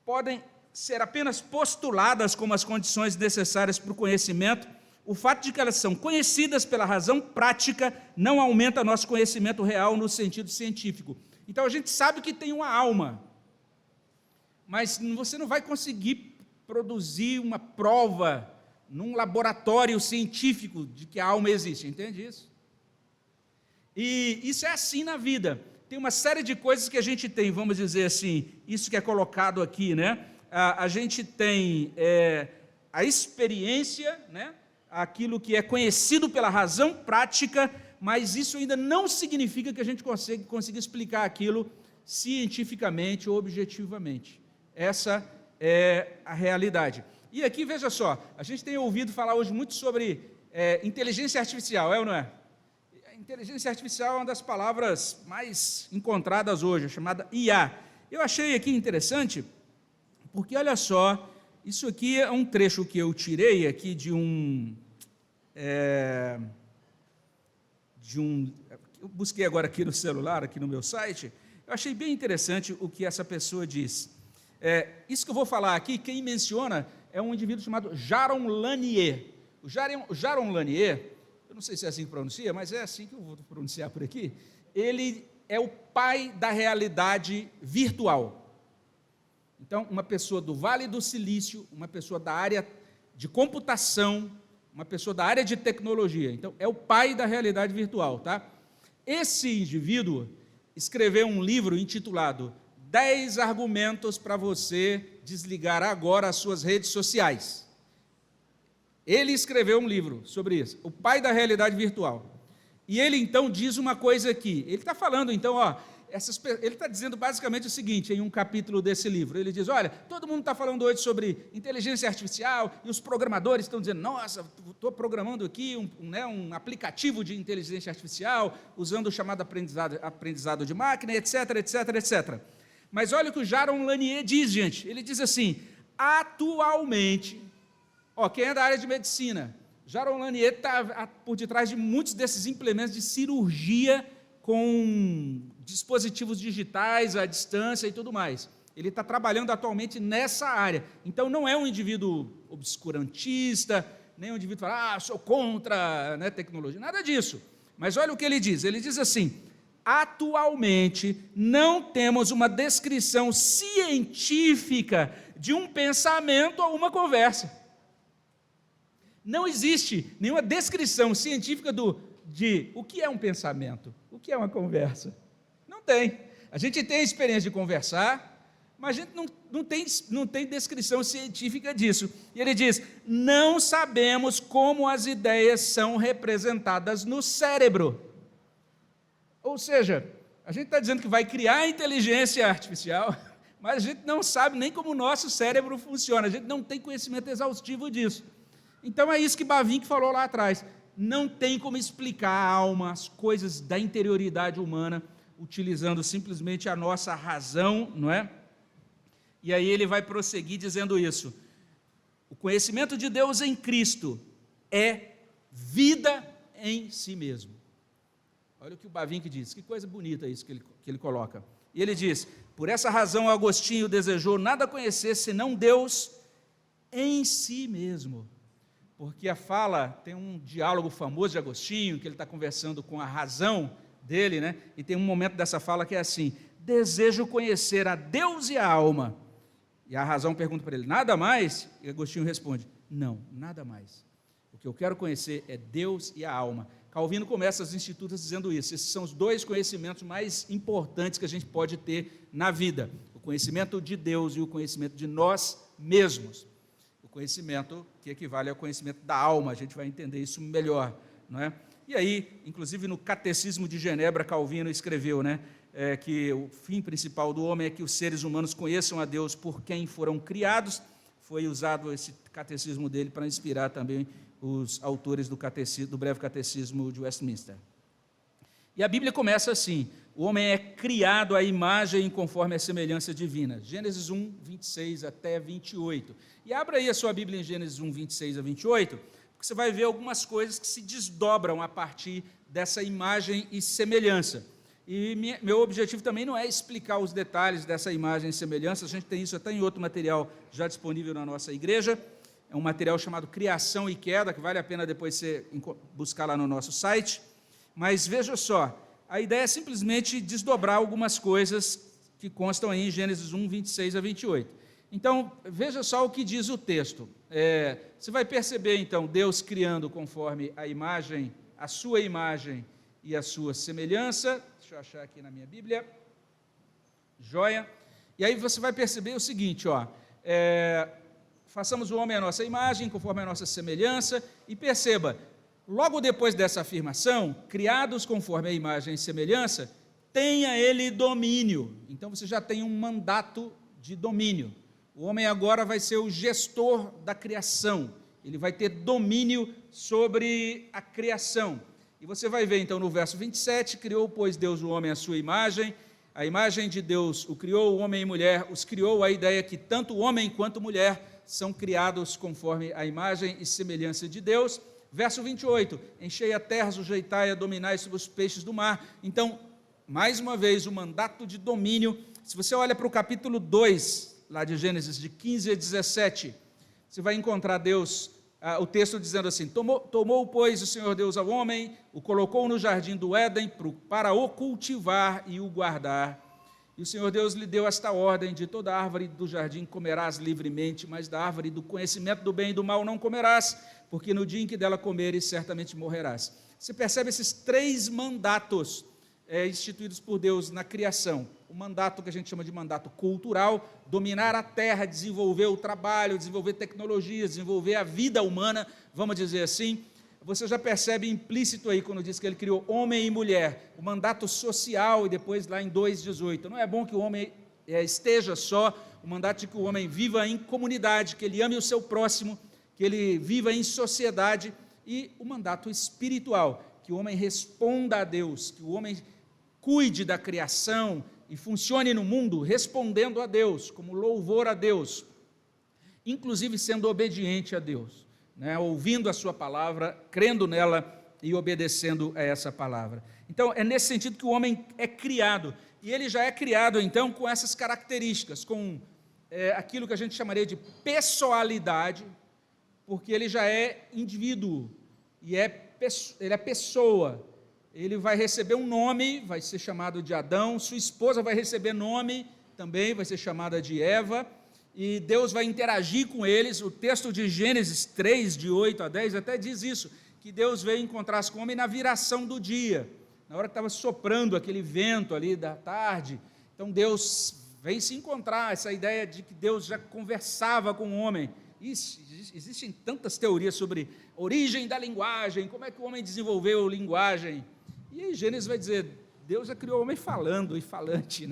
podem ser apenas postuladas como as condições necessárias para o conhecimento. O fato de que elas são conhecidas pela razão prática não aumenta nosso conhecimento real no sentido científico. Então a gente sabe que tem uma alma, mas você não vai conseguir produzir uma prova num laboratório científico de que a alma existe, entende isso? E isso é assim na vida. Tem uma série de coisas que a gente tem, vamos dizer assim, isso que é colocado aqui, né? A gente tem a experiência, né? Aquilo que é conhecido pela razão prática, mas isso ainda não significa que a gente consiga explicar aquilo cientificamente ou objetivamente. Essa é a realidade. E aqui, veja só, a gente tem ouvido falar hoje muito sobre inteligência artificial, é ou não é? A inteligência artificial é uma das palavras mais encontradas hoje, chamada IA. Eu achei aqui interessante, porque olha só, isso aqui é um trecho que eu tirei aqui de um... eu busquei agora aqui no celular, aqui no meu site, eu achei bem interessante o que essa pessoa diz. Isso que eu vou falar aqui, quem menciona é um indivíduo chamado Jaron Lanier. O Jaron Lanier, eu não sei se é assim que pronuncia, mas é assim que eu vou pronunciar por aqui, ele é o pai da realidade virtual. Então, uma pessoa do Vale do Silício, uma pessoa da área de computação, uma pessoa da área de tecnologia. Então, é o pai da realidade virtual, tá? Esse indivíduo escreveu um livro intitulado 10 argumentos para você desligar agora as suas redes sociais. Ele escreveu um livro sobre isso, o pai da realidade virtual. E ele, então, diz uma coisa aqui. Ele está falando, então, ele está dizendo basicamente o seguinte, em um capítulo desse livro. Ele diz, olha, todo mundo está falando hoje sobre inteligência artificial, e os programadores estão dizendo, nossa, estou programando aqui um aplicativo de inteligência artificial, usando o chamado aprendizado de máquina, etc, etc, etc. Mas olha o que o Jaron Lanier diz, gente. Ele diz assim, atualmente, quem é da área de medicina, Jaron Lanier está por detrás de muitos desses implementos de cirurgia com dispositivos digitais à distância e tudo mais. Ele está trabalhando atualmente nessa área. Então, não é um indivíduo obscurantista, nem um indivíduo que fala, sou contra tecnologia, nada disso. Mas olha o que ele diz. Ele diz assim, atualmente não temos uma descrição científica de um pensamento ou uma conversa. Não existe nenhuma descrição científica de o que é um pensamento, o que é uma conversa. Não tem. A gente tem a experiência de conversar, mas a gente não tem descrição científica disso. E ele diz, não sabemos como as ideias são representadas no cérebro. Ou seja, a gente está dizendo que vai criar inteligência artificial, mas a gente não sabe nem como o nosso cérebro funciona, a gente não tem conhecimento exaustivo disso. Então é isso que Bavinck falou lá atrás. Não tem como explicar a alma, as coisas da interioridade humana, utilizando simplesmente a nossa razão, não é? E aí ele vai prosseguir dizendo isso. O conhecimento de Deus em Cristo é vida em si mesmo. Olha o que o Bavinck diz, que coisa bonita isso que ele coloca. E ele diz, por essa razão Agostinho desejou nada conhecer senão Deus em si mesmo. Porque a fala, tem um diálogo famoso de Agostinho, que ele está conversando com a razão dele, né? E tem um momento dessa fala que é assim, desejo conhecer a Deus e a alma. E a razão pergunta para ele, nada mais? E Agostinho responde, não, nada mais. O que eu quero conhecer é Deus e a alma. Calvino começa as Institutas dizendo isso, esses são os 2 conhecimentos mais importantes que a gente pode ter na vida, o conhecimento de Deus e o conhecimento de nós mesmos. O conhecimento que equivale ao conhecimento da alma, a gente vai entender isso melhor, não é? E aí, inclusive no Catecismo de Genebra, Calvino escreveu, né? que o fim principal do homem é que os seres humanos conheçam a Deus por quem foram criados. Foi usado esse catecismo dele para inspirar também os autores do breve catecismo de Westminster. E a Bíblia começa assim: o homem é criado à imagem e conforme a semelhança divina. Gênesis 1, 26 até 28. E abra aí a sua Bíblia em Gênesis 1, 26 a 28, porque você vai ver algumas coisas que se desdobram a partir dessa imagem e semelhança. E meu objetivo também não é explicar os detalhes dessa imagem e semelhança, a gente tem isso até em outro material já disponível na nossa igreja, é um material chamado Criação e Queda, que vale a pena depois você buscar lá no nosso site, mas veja só, a ideia é simplesmente desdobrar algumas coisas que constam aí em Gênesis 1, 26 a 28. Então, veja só o que diz o texto. Você vai perceber, então, Deus criando conforme a imagem, a sua imagem e a sua semelhança. Deixa eu achar aqui na minha Bíblia. Joia. E aí você vai perceber o seguinte, façamos o homem à nossa imagem, conforme a nossa semelhança, e perceba, logo depois dessa afirmação, criados conforme a imagem e semelhança, tenha ele domínio. Então você já tem um mandato de domínio. O homem agora vai ser o gestor da criação, ele vai ter domínio sobre a criação. E você vai ver então no verso 27, criou, pois, Deus o homem à sua imagem, a imagem de Deus o criou, o homem e mulher os criou, a ideia é que tanto o homem quanto a mulher são criados conforme a imagem e semelhança de Deus. Verso 28, enchei a terra, sujeitai-a, dominai sobre os peixes do mar. Então, mais uma vez, o mandato de domínio. Se você olha para o capítulo 2, lá de Gênesis, de 15 a 17, você vai encontrar Deus, o texto dizendo assim, tomou, pois, o Senhor Deus ao homem, o colocou no jardim do Éden para o cultivar e o guardar. E o Senhor Deus lhe deu esta ordem, de toda árvore do jardim comerás livremente, mas da árvore do conhecimento do bem e do mal não comerás, porque no dia em que dela comeres, certamente morrerás. Você percebe esses 3 mandatos instituídos por Deus na criação. O mandato que a gente chama de mandato cultural, dominar a terra, desenvolver o trabalho, desenvolver tecnologias, desenvolver a vida humana, vamos dizer assim. Você já percebe implícito aí, quando diz que ele criou homem e mulher, o mandato social, e depois lá em 2,18. Não é bom que o homem esteja só, o mandato de que o homem viva em comunidade, que ele ame o seu próximo, que ele viva em sociedade, e o mandato espiritual, que o homem responda a Deus, que o homem cuide da criação e funcione no mundo respondendo a Deus, como louvor a Deus, inclusive sendo obediente a Deus, ouvindo a sua palavra, crendo nela e obedecendo a essa palavra. Então, é nesse sentido que o homem é criado, e ele já é criado, então, com essas características, com aquilo que a gente chamaria de pessoalidade, porque ele já é indivíduo, e ele é pessoa. Ele vai receber um nome, vai ser chamado de Adão, sua esposa vai receber nome também, vai ser chamada de Eva, e Deus vai interagir com eles. O texto de Gênesis 3, de 8 a 10, até diz isso, que Deus veio encontrar-se com o homem na viração do dia, na hora que estava soprando aquele vento ali da tarde. Então Deus vem se encontrar, essa ideia de que Deus já conversava com o homem. Existem tantas teorias sobre a origem da linguagem, como é que o homem desenvolveu a linguagem. E aí Gênesis vai dizer, Deus já criou o homem falando e falante,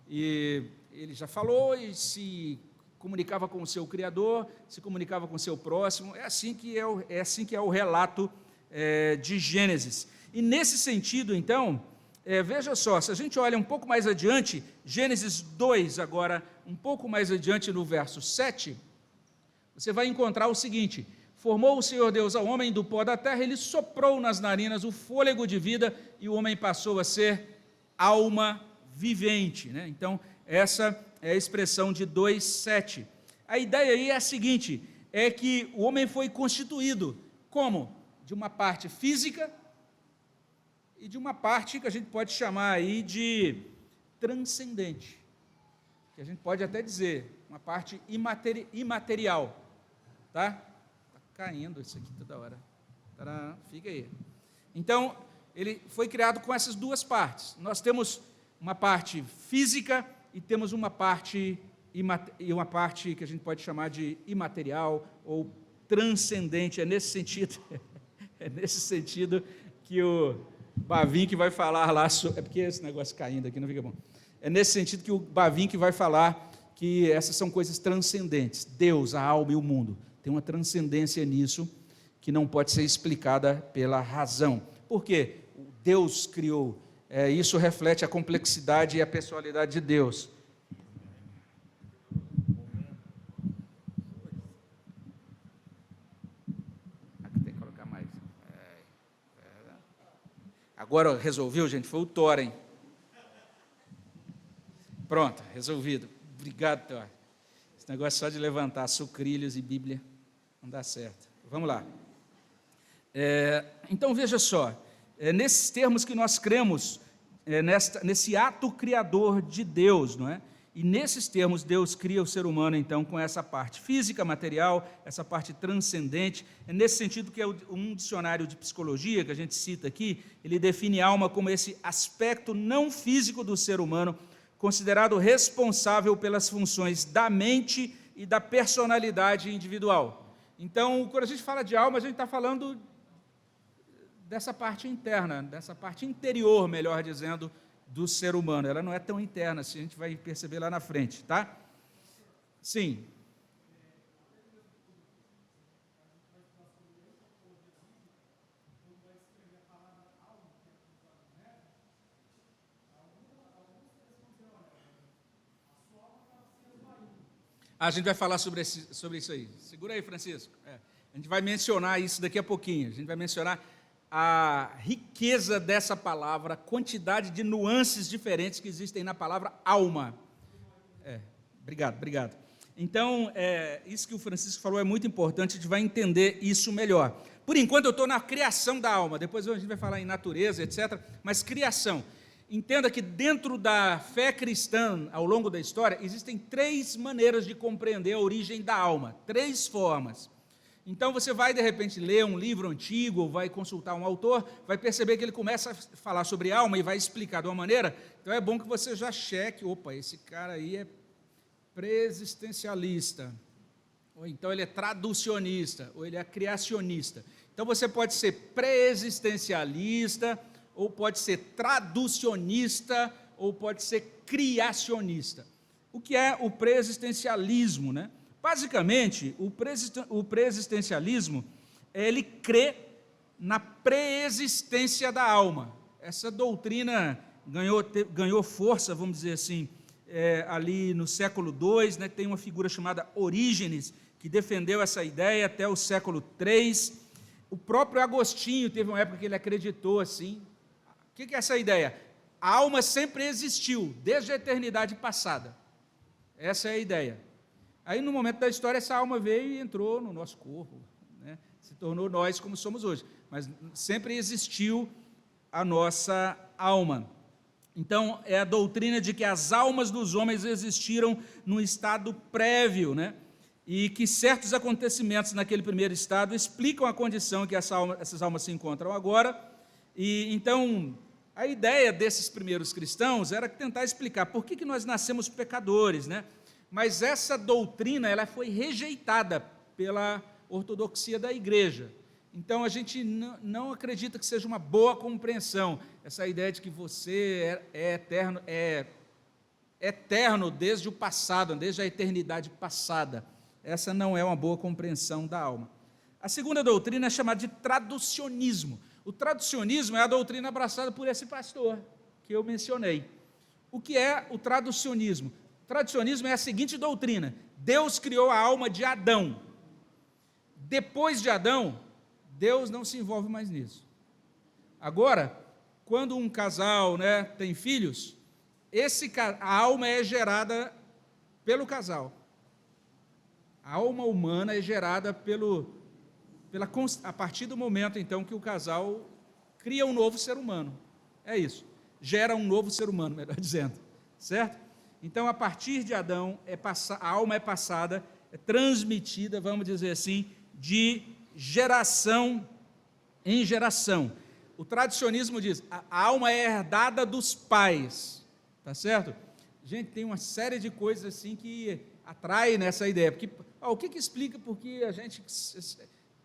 E ele já falou e se comunicava com o seu Criador, se comunicava com o seu próximo. É assim que é o relato de Gênesis. E nesse sentido, então, veja só, se a gente olha um pouco mais adiante, Gênesis 2, agora, um pouco mais adiante no verso 7, você vai encontrar o seguinte: formou o Senhor Deus ao homem do pó da terra, ele soprou nas narinas o fôlego de vida, e o homem passou a ser alma vivente. Então, essa é a expressão de 2:7. A ideia aí é a seguinte, é que o homem foi constituído como? De uma parte física e de uma parte que a gente pode chamar aí de transcendente, que a gente pode até dizer, uma parte imaterial, tá? Caindo isso aqui toda hora. Tadã, fica aí. Então, ele foi criado com essas 2 partes. Nós temos uma parte física e temos uma parte que a gente pode chamar de imaterial ou transcendente. É nesse sentido que Bavinck vai falar lá, é porque esse negócio caindo aqui não fica bom. É nesse sentido que o Bavinck vai falar que essas são coisas transcendentes. Deus, a alma e o mundo. Tem uma transcendência nisso que não pode ser explicada pela razão. Por quê? Deus criou. Isso reflete a complexidade e a personalidade de Deus. Aqui tem que colocar mais. Agora resolveu, gente? Foi o Thor, hein? Pronto, resolvido. Obrigado, Thor. Esse negócio só de levantar sucrilhos e Bíblia não dá certo. Vamos lá. Então, veja só. Nesses termos que nós cremos, nesse ato criador de Deus, não é? E nesses termos, Deus cria o ser humano, então, com essa parte física, material, essa parte transcendente. É nesse sentido que um dicionário de psicologia, que a gente cita aqui, ele define a alma como esse aspecto não físico do ser humano, considerado responsável pelas funções da mente e da personalidade individual. Então, quando a gente fala de alma, a gente está falando dessa parte interna, dessa parte interior, melhor dizendo, do ser humano. Ela não é tão interna, assim, a gente vai perceber lá na frente, tá? Sim. A gente vai falar sobre isso aí. Segura aí, Francisco. A gente vai mencionar isso daqui a pouquinho. A gente vai mencionar a riqueza dessa palavra, a quantidade de nuances diferentes que existem na palavra alma. Obrigado. Então, isso que o Francisco falou é muito importante, a gente vai entender isso melhor. Por enquanto, eu estou na criação da alma, depois a gente vai falar em natureza, etc., mas criação. Entenda que dentro da fé cristã, ao longo da história, existem 3 maneiras de compreender a origem da alma, 3 formas. Então, você vai, de repente, ler um livro antigo, ou vai consultar um autor, vai perceber que ele começa a falar sobre alma e vai explicar de uma maneira, então é bom que você já cheque, esse cara aí é pré-existencialista, ou então ele é traducionista, ou ele é criacionista. Então, você pode ser pré-existencialista, ou pode ser traducionista, ou pode ser criacionista. O que é o pré-existencialismo, né? Basicamente, o pré-existencialismo, ele crê na pré-existência da alma. Essa doutrina ganhou força, vamos dizer assim, ali no século II, né? Tem uma figura chamada Orígenes, que defendeu essa ideia até o século III. O próprio Agostinho teve uma época que ele acreditou assim. O que é essa ideia? A alma sempre existiu, desde a eternidade passada. Essa é a ideia. Aí, no momento da história, essa alma veio e entrou no nosso corpo, né? Se tornou nós como somos hoje. Mas sempre existiu a nossa alma. Então, é a doutrina de que as almas dos homens existiram num estado prévio, né? E que certos acontecimentos naquele primeiro estado explicam a condição em que essas almas se encontram agora. E então, a ideia desses primeiros cristãos era tentar explicar por que nós nascemos pecadores, né? Mas essa doutrina ela foi rejeitada pela ortodoxia da igreja. Então, a gente não acredita que seja uma boa compreensão essa ideia de que você é eterno desde o passado, desde a eternidade passada. Essa não é uma boa compreensão da alma. A segunda doutrina é chamada de traducionismo. O traducionismo é a doutrina abraçada por esse pastor que eu mencionei. O que é o traducionismo? O traducionismo é a seguinte doutrina: Deus criou a alma de Adão. Depois de Adão, Deus não se envolve mais nisso. Agora, quando um casal, né, tem filhos, a alma é gerada pelo casal. A alma humana é gerada a partir do momento, então, que o casal cria um novo ser humano. É isso. Gera um novo ser humano, melhor dizendo. Certo? Então, a partir de Adão, a alma é passada, é transmitida, vamos dizer assim, de geração em geração. O tradicionismo diz, a alma é herdada dos pais. Tá certo? Gente, tem uma série de coisas assim que atrai nessa ideia. Porque, o que explica porque a gente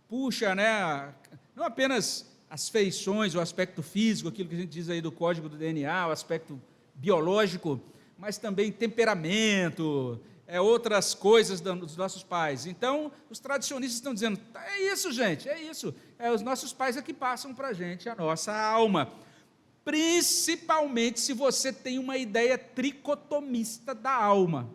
puxa, né, não apenas as feições, o aspecto físico, aquilo que a gente diz aí do código do DNA, o aspecto biológico, mas também temperamento, outras coisas dos nossos pais. Então, os tradicionistas estão dizendo, é isso, gente, é isso. Os nossos pais é que passam para a gente a nossa alma. Principalmente se você tem uma ideia tricotomista da alma.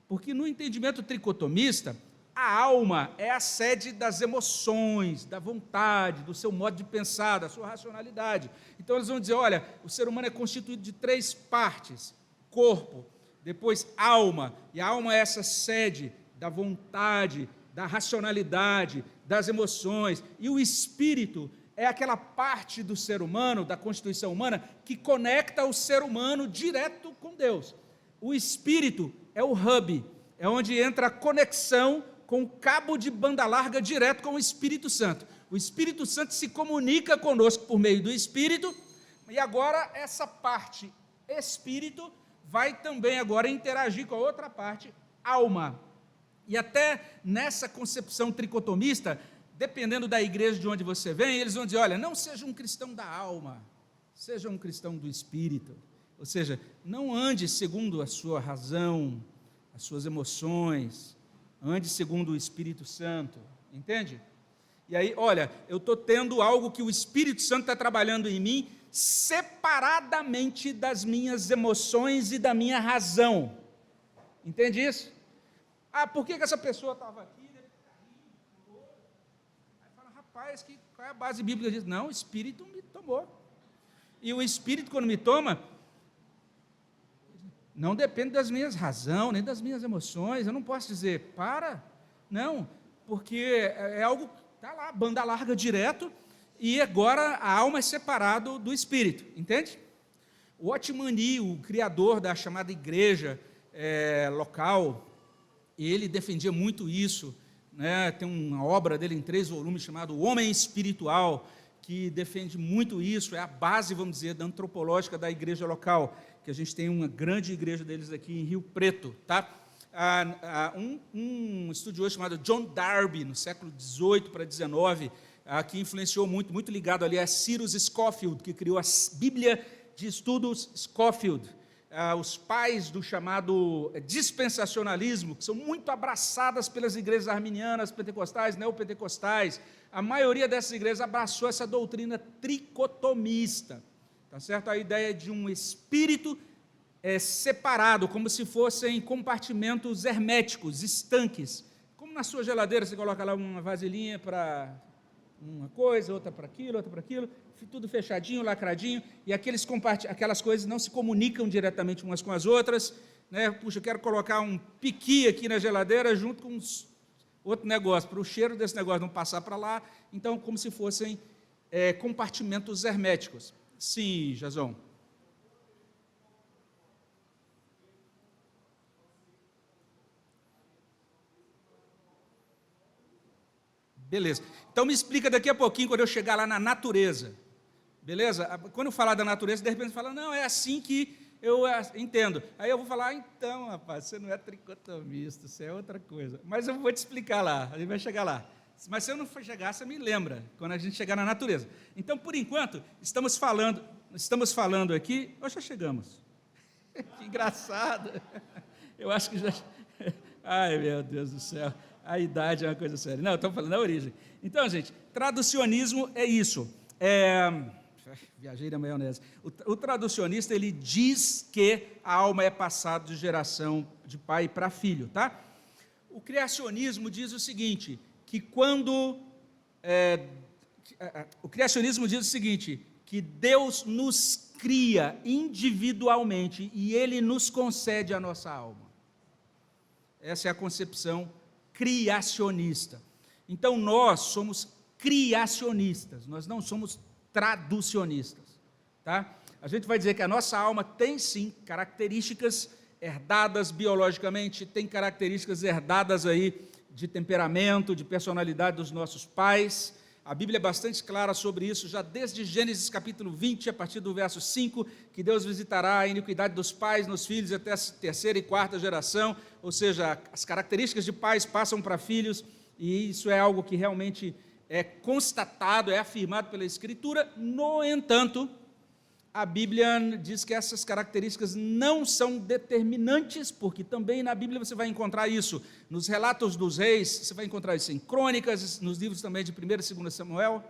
Porque no entendimento tricotomista, a alma é a sede das emoções, da vontade, do seu modo de pensar, da sua racionalidade. Então eles vão dizer, olha, o ser humano é constituído de 3 partes: corpo, depois alma, e a alma é essa sede da vontade, da racionalidade, das emoções, e o espírito é aquela parte do ser humano, da constituição humana, que conecta o ser humano direto com Deus. O espírito é o hub, é onde entra a conexão com o cabo de banda larga direto com o Espírito Santo. O Espírito Santo se comunica conosco por meio do Espírito, e agora essa parte espírito vai também agora interagir com a outra parte, alma. E até nessa concepção tricotomista, dependendo da igreja de onde você vem, eles vão dizer, olha, não seja um cristão da alma, seja um cristão do Espírito. Ou seja, não ande segundo a sua razão, as suas emoções, ande segundo o Espírito Santo, entende? E aí, olha, eu estou tendo algo que o Espírito Santo está trabalhando em mim, separadamente das minhas emoções e da minha razão, entende isso? Por que essa pessoa estava aqui? Aí fala, rapaz, qual é a base bíblica disso? Não, o Espírito me tomou, e o Espírito quando me toma, não depende das minhas razões, nem das minhas emoções, eu não posso dizer, não, porque é algo que está lá, banda larga direto, e agora a alma é separada do espírito, entende? O Watchman Nee, o criador da chamada igreja local, ele defendia muito isso, né? Tem uma obra dele em 3 volumes chamada O Homem Espiritual, que defende muito isso, é a base, vamos dizer, da antropológica da igreja local, que a gente tem uma grande igreja deles aqui em Rio Preto, tá? Um estudioso chamado John Darby, no século XVIII para XIX, que influenciou muito ligado ali a Cyrus Scofield, que criou a Bíblia de Estudos Scofield, os pais do chamado dispensacionalismo, que são muito abraçadas pelas igrejas arminianas, pentecostais, neopentecostais. A maioria dessas igrejas abraçou essa doutrina tricotomista, tá certo? A ideia de um espírito separado, como se fossem compartimentos herméticos, estanques. Como na sua geladeira você coloca lá uma vasilhinha para uma coisa, outra para aquilo, tudo fechadinho, lacradinho, e aquelas coisas não se comunicam diretamente umas com as outras, né? Puxa, eu quero colocar um piqui aqui na geladeira junto com outro negócio, para o cheiro desse negócio não passar para lá, então como se fossem compartimentos herméticos. Sim, Jason. Beleza. Então me explica daqui a pouquinho, quando eu chegar lá na natureza. Beleza? Quando eu falar da natureza, de repente fala, não, é assim que eu entendo. Aí eu vou falar, então, rapaz, você não é tricotomista, isso é outra coisa. Mas eu vou te explicar lá, a gente vai chegar lá. Mas se eu não for chegar, você me lembra, quando a gente chegar na natureza. Então, por enquanto, estamos falando aqui, ou já chegamos? Que engraçado. Eu acho que já... Ai, meu Deus do céu. A idade é uma coisa séria. Não, estamos falando da origem. Então, gente, traducionismo é isso. Viajei na maionese. O traducionista, ele diz que a alma é passada de geração de pai para filho, tá? O criacionismo diz o seguinte, que que Deus nos cria individualmente e Ele nos concede a nossa alma. Essa é a concepção criacionista. Então, nós somos criacionistas, nós não somos traducionistas, tá? A gente vai dizer que a nossa alma tem, sim, características herdadas biologicamente, tem características herdadas aí de temperamento, de personalidade dos nossos pais. A Bíblia é bastante clara sobre isso, já desde Gênesis capítulo 20, a partir do verso 5, que Deus visitará a iniquidade dos pais nos filhos até a 3ª e 4ª geração, ou seja, as características de pais passam para filhos, e isso é algo que realmente é constatado, é afirmado pela Escritura. No entanto, a Bíblia diz que essas características não são determinantes, porque também na Bíblia você vai encontrar isso nos relatos dos reis, você vai encontrar isso em Crônicas, nos livros também de 1º e 2º Samuel,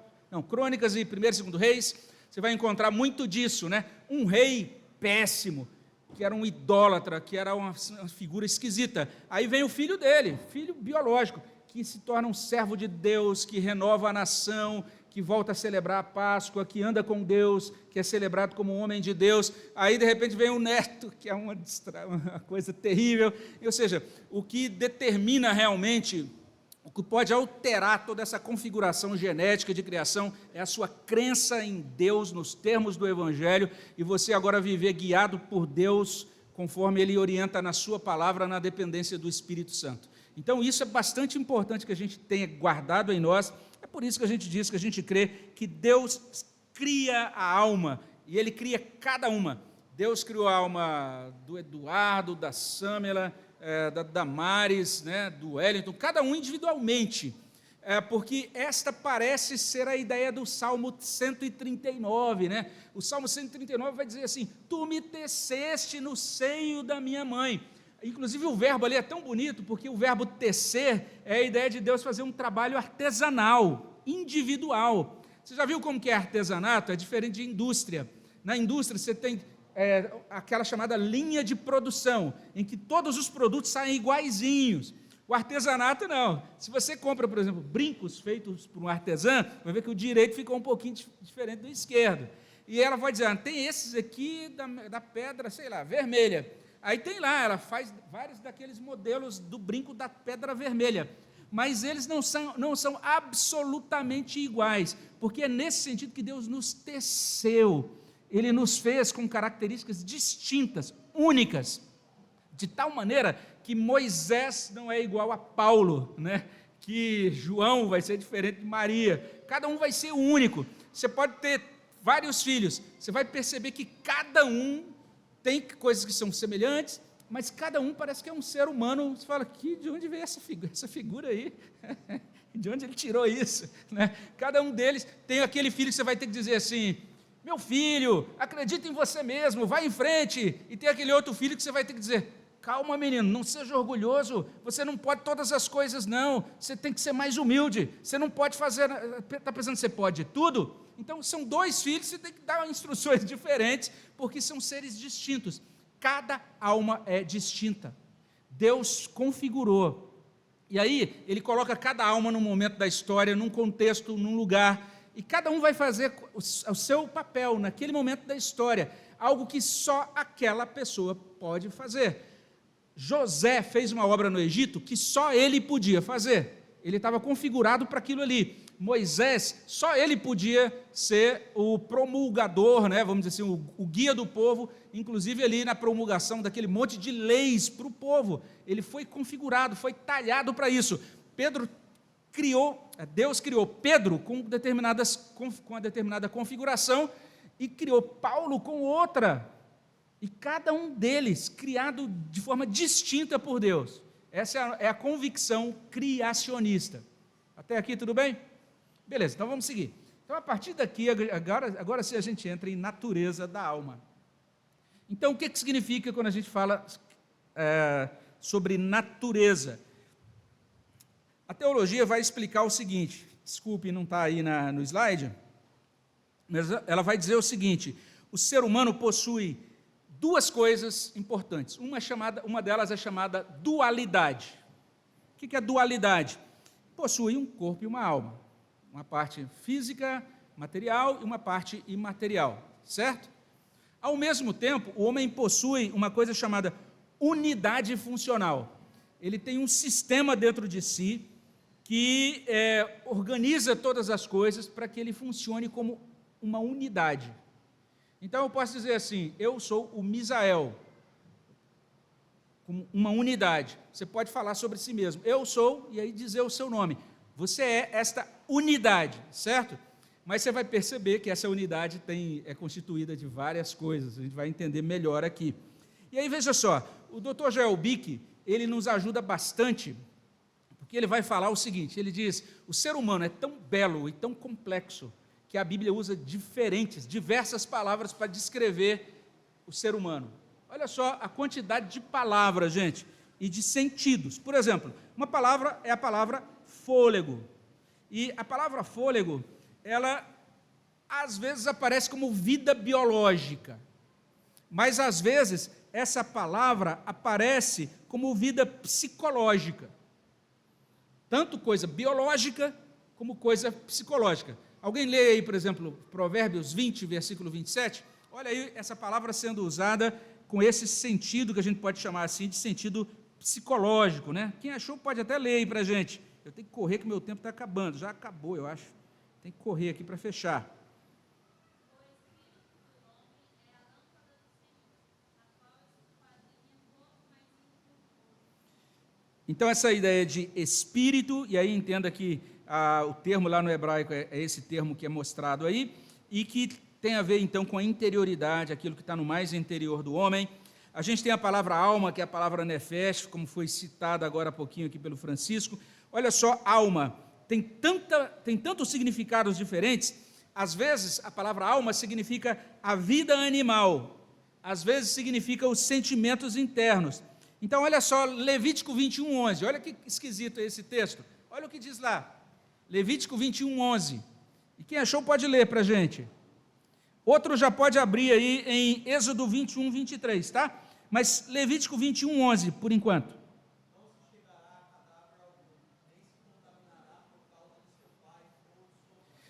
Crônicas e 1º e 2º Reis, você vai encontrar muito disso, né? Um rei péssimo, que era um idólatra, que era uma figura esquisita. Aí vem o filho dele, filho biológico, que se torna um servo de Deus, que renova a nação, que volta a celebrar a Páscoa, que anda com Deus, que é celebrado como um homem de Deus. Aí, de repente, vem um neto, que é uma coisa terrível. Ou seja, o que determina realmente, o que pode alterar toda essa configuração genética de criação é a sua crença em Deus, nos termos do Evangelho, e você agora viver guiado por Deus, conforme Ele orienta na sua palavra, na dependência do Espírito Santo. Então, isso é bastante importante que a gente tenha guardado em nós. É por isso que a gente diz, que a gente crê que Deus cria a alma, e Ele cria cada uma. Deus criou a alma do Eduardo, da Sâmela, da Damares, né, do Wellington, cada um individualmente, porque esta parece ser a ideia do Salmo 139, né? O Salmo 139 vai dizer assim: tu me teceste no seio da minha mãe. Inclusive o verbo ali é tão bonito, porque o verbo tecer é a ideia de Deus fazer um trabalho artesanal, individual. Você já viu como que é artesanato? É diferente de indústria. Na indústria você tem aquela chamada linha de produção, em que todos os produtos saem iguaizinhos. O artesanato não. Se você compra, por exemplo, brincos feitos por um artesã, vai ver que o direito fica um pouquinho diferente do esquerdo. E ela vai dizer, tem esses aqui da pedra, sei lá, vermelha. Aí tem lá, ela faz vários daqueles modelos do brinco da pedra vermelha, mas eles não são absolutamente iguais, porque é nesse sentido que Deus nos teceu. Ele nos fez com características distintas, únicas, de tal maneira que Moisés não é igual a Paulo, né? Que João vai ser diferente de Maria, cada um vai ser único. Você pode ter vários filhos, você vai perceber que cada um tem coisas que são semelhantes, mas cada um parece que é um ser humano. Você fala, de onde veio essa figura aí? De onde ele tirou isso? Né? Cada um deles tem aquele filho que você vai ter que dizer assim, meu filho, acredita em você mesmo, vai em frente. E tem aquele outro filho que você vai ter que dizer, calma menino, não seja orgulhoso, você não pode todas as coisas não, você tem que ser mais humilde, você não pode fazer, está pensando que você pode tudo? Então são dois filhos, você tem que dar instruções diferentes, porque são seres distintos, cada alma é distinta, Deus configurou, e aí Ele coloca cada alma num momento da história, num contexto, num lugar, e cada um vai fazer o seu papel naquele momento da história, algo que só aquela pessoa pode fazer. José fez uma obra no Egito que só ele podia fazer, ele estava configurado para aquilo ali. Moisés, só ele podia ser o promulgador, né, vamos dizer assim, o guia do povo, inclusive ali na promulgação daquele monte de leis para o povo, ele foi configurado, foi talhado para isso. Deus criou Pedro com uma determinada configuração e criou Paulo com outra, e cada um deles criado de forma distinta por Deus. Essa é a convicção criacionista. Até aqui tudo bem? Beleza, então vamos seguir. Então, a partir daqui, agora sim a gente entra em natureza da alma. Então, o que significa quando a gente fala sobre natureza? A teologia vai explicar o seguinte, desculpe, não está aí no slide, mas ela vai dizer o seguinte, o ser humano possui duas coisas importantes, uma delas é chamada dualidade. O que é dualidade? Possui um corpo e uma alma. Uma parte física, material, e uma parte imaterial, certo? Ao mesmo tempo, o homem possui uma coisa chamada unidade funcional. Ele tem um sistema dentro de si que organiza todas as coisas para que ele funcione como uma unidade. Então, eu posso dizer assim, eu sou o Misael, como uma unidade. Você pode falar sobre si mesmo, eu sou, e aí dizer o seu nome. Você é esta unidade, certo? Mas você vai perceber que essa unidade é constituída de várias coisas, a gente vai entender melhor aqui. E aí, veja só, o Dr. Joel Bick, ele nos ajuda bastante, Porque ele vai falar o seguinte, ele diz, o ser humano é tão belo e tão complexo, que a Bíblia usa diversas palavras para descrever o ser humano. Olha só a quantidade de palavras, gente, e de sentidos. Por exemplo, uma palavra é a palavra fôlego. E a palavra fôlego, ela às vezes aparece como vida biológica, mas às vezes essa palavra aparece como vida psicológica. Tanto coisa biológica como coisa psicológica. Alguém lê aí, por exemplo, Provérbios 20, versículo 27? Olha aí essa palavra sendo usada com esse sentido que a gente pode chamar assim de sentido psicológico, né? Quem achou pode até ler aí para a gente. Eu tenho que correr que meu tempo está acabando. Já acabou, eu acho. Tem que correr aqui para fechar. Então, essa ideia de espírito, e aí entenda que o termo lá no hebraico é esse termo que é mostrado aí, e que tem a ver, então, com a interioridade, aquilo que está no mais interior do homem. A gente tem a palavra alma, que é a palavra nefesh, como foi citada agora há pouquinho aqui pelo Francisco. Olha só, alma, tem tantos significados diferentes. Às vezes, a palavra alma significa a vida animal, às vezes significa os sentimentos internos. Então, olha só, Levítico 21, 11, olha que esquisito é esse texto, olha o que diz lá, Levítico 21, 11, e quem achou pode ler para a gente, outro já pode abrir aí em Êxodo 21, 23, tá? Mas Levítico 21, 11, por enquanto.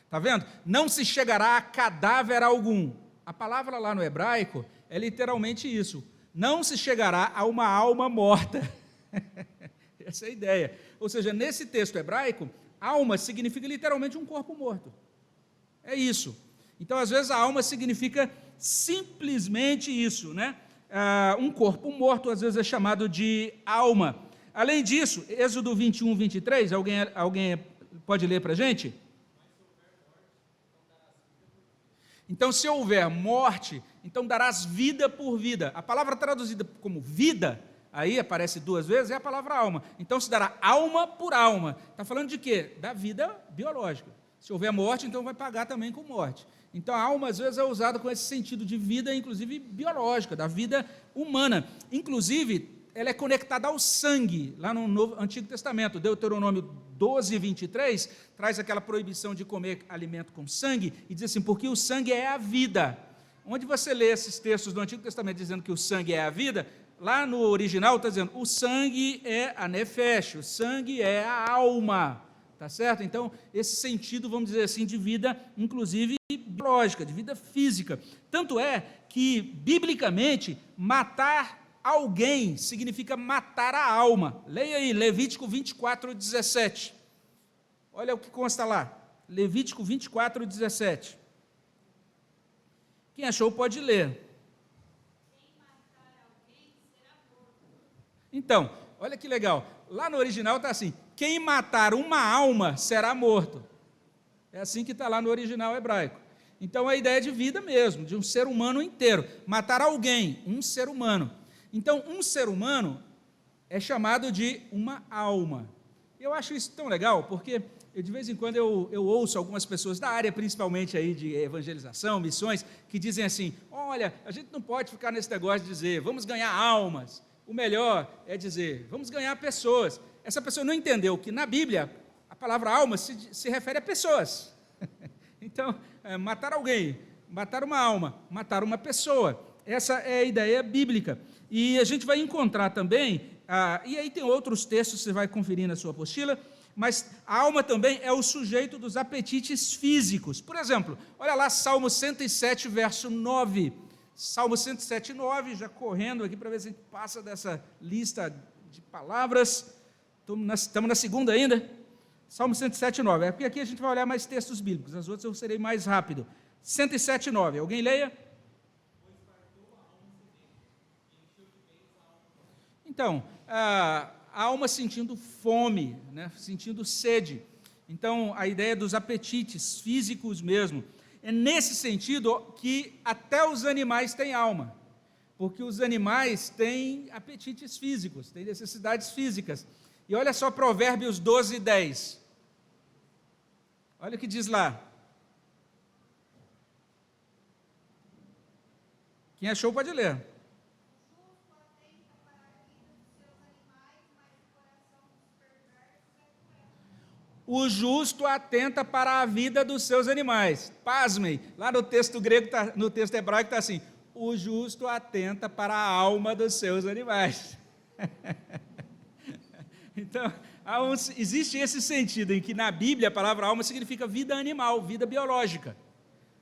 Está vendo? Não se chegará a cadáver algum. A palavra lá no hebraico é literalmente isso. Não se chegará a uma alma morta. Essa é a ideia. Ou seja, nesse texto hebraico, alma significa literalmente um corpo morto. É isso. Então, às vezes, a alma significa simplesmente isso, né? Um corpo morto, às vezes, é chamado de alma. Além disso, Êxodo 21, 23, alguém pode ler para a gente? Então, se houver morte, então darás vida por vida. A palavra traduzida como vida, aí aparece duas vezes, é a palavra alma. Então, se dará alma por alma. Está falando de quê? Da vida biológica. Se houver morte, então vai pagar também com morte. Então, a alma, às vezes, é usada com esse sentido de vida, inclusive biológica, da vida humana. Inclusive, ela é conectada ao sangue, lá no Antigo Testamento. Deuteronômio 12, 23, traz aquela proibição de comer alimento com sangue, e diz assim, porque o sangue é a vida. Onde você lê esses textos do Antigo Testamento dizendo que o sangue é a vida, lá no original está dizendo, o sangue é a nefesh, o sangue é a alma, tá certo? Então, esse sentido, vamos dizer assim, de vida, inclusive biológica, de vida física. Tanto é que, biblicamente, matar alguém significa matar a alma. Leia aí, Levítico 24, 17. Olha o que consta lá. Levítico 24, 17. Quem achou pode ler. Então, olha que legal. Lá no original está assim, quem matar uma alma será morto. É assim que está lá no original hebraico. Então, é a ideia de vida mesmo, de um ser humano inteiro. Matar alguém, um ser humano. Então, um ser humano é chamado de uma alma. Eu acho isso tão legal, porque de vez em quando eu ouço algumas pessoas da área, principalmente aí de evangelização, missões, que dizem assim, olha, a gente não pode ficar nesse negócio de dizer, vamos ganhar almas. O melhor é dizer, vamos ganhar pessoas. Essa pessoa não entendeu que na Bíblia, a palavra alma se refere a pessoas. Então, matar alguém, matar uma alma, matar uma pessoa. Essa é a ideia bíblica. E a gente vai encontrar também, e aí tem outros textos, você vai conferir na sua apostila, mas a alma também é o sujeito dos apetites físicos. Por exemplo, olha lá Salmo 107, verso 9. Salmo 107, 9, já correndo aqui para ver se a gente passa dessa lista de palavras. Estamos na segunda ainda? Salmo 107, 9. É porque aqui a gente vai olhar mais textos bíblicos, as outras eu serei mais rápido. 107, 9. Alguém leia? Então, a alma sentindo fome, né, sentindo sede. Então, a ideia dos apetites físicos mesmo. É nesse sentido que até os animais têm alma, porque os animais têm apetites físicos, têm necessidades físicas. E olha só Provérbios 12, 10. Olha o que diz lá. Quem achou pode ler. O justo atenta para a vida dos seus animais. Pasmem, lá no texto grego, no texto hebraico está assim: o justo atenta para a alma dos seus animais. Então, existe esse sentido em que na Bíblia a palavra alma significa vida animal, vida biológica,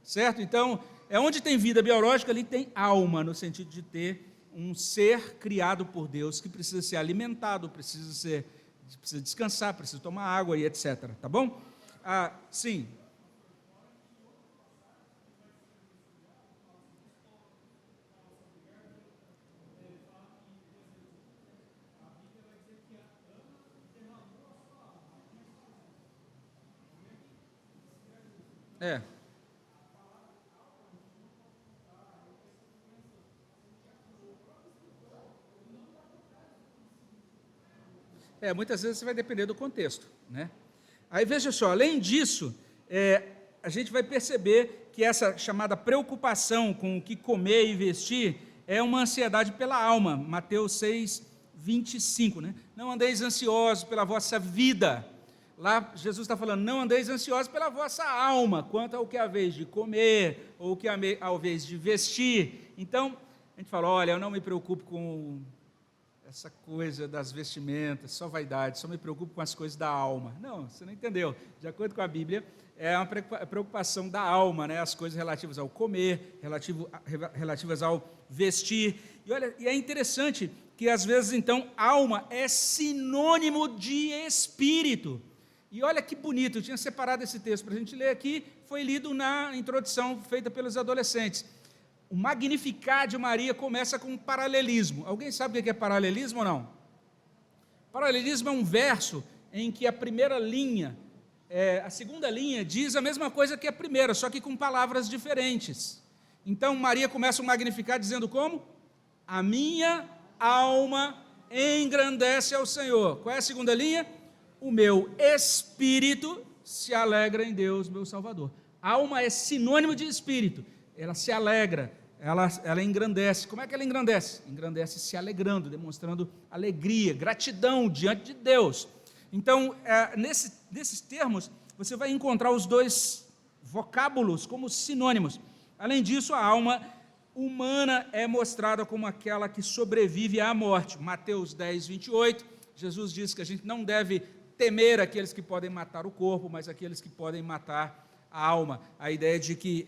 certo? Então, onde tem vida biológica, ali tem alma, no sentido de ter um ser criado por Deus que precisa ser alimentado, precisa descansar, precisa tomar água e etc. Tá bom? Sim. Muitas vezes você vai depender do contexto, né? Aí veja só, além disso, a gente vai perceber que essa chamada preocupação com o que comer e vestir é uma ansiedade pela alma. Mateus 6, 25, né? Não andeis ansiosos pela vossa vida. Lá Jesus está falando, não andeis ansiosos pela vossa alma, quanto ao que haveis de comer, ou o que haveis de vestir. Então, a gente fala, olha, eu não me preocupo com essa coisa das vestimentas, só vaidade, só me preocupo com as coisas da alma. Não, você não entendeu. De acordo com a Bíblia, é uma preocupação da alma, né? As coisas relativas ao comer, relativas ao vestir. E olha, e é interessante que às vezes, então, alma é sinônimo de espírito. E olha que bonito, eu tinha separado esse texto para a gente ler aqui, foi lido na introdução feita pelos adolescentes. O Magnificat de Maria começa com um paralelismo. Alguém sabe o que é paralelismo ou não? Paralelismo é um verso em que a primeira linha, a segunda linha diz a mesma coisa que a primeira, só que com palavras diferentes. Então Maria começa o Magnificat dizendo como? A minha alma engrandece ao Senhor. Qual é a segunda linha? O meu espírito se alegra em Deus, meu Salvador. Alma é sinônimo de espírito. Ela se alegra, ela engrandece. Como é que ela engrandece? Engrandece se alegrando, demonstrando alegria, gratidão diante de Deus. Então, nesses termos, você vai encontrar os dois vocábulos como sinônimos. Além disso, a alma humana é mostrada como aquela que sobrevive à morte. Mateus 10, 28, Jesus diz que a gente não deve temer aqueles que podem matar o corpo, mas aqueles que podem matar a alma. A ideia de que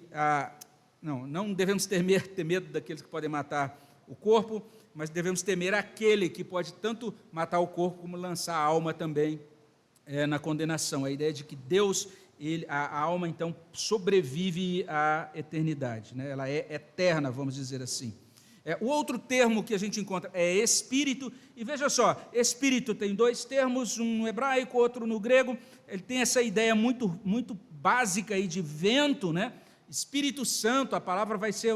não devemos ter medo daqueles que podem matar o corpo, mas devemos temer aquele que pode tanto matar o corpo como lançar a alma também na condenação. A ideia de que Deus, a alma então sobrevive à eternidade, né? Ela é eterna, vamos dizer assim. O outro termo que a gente encontra é espírito, e veja só, espírito tem dois termos, um no hebraico, outro no grego. Ele tem essa ideia muito, muito básica aí de vento, né? Espírito Santo, a palavra vai ser,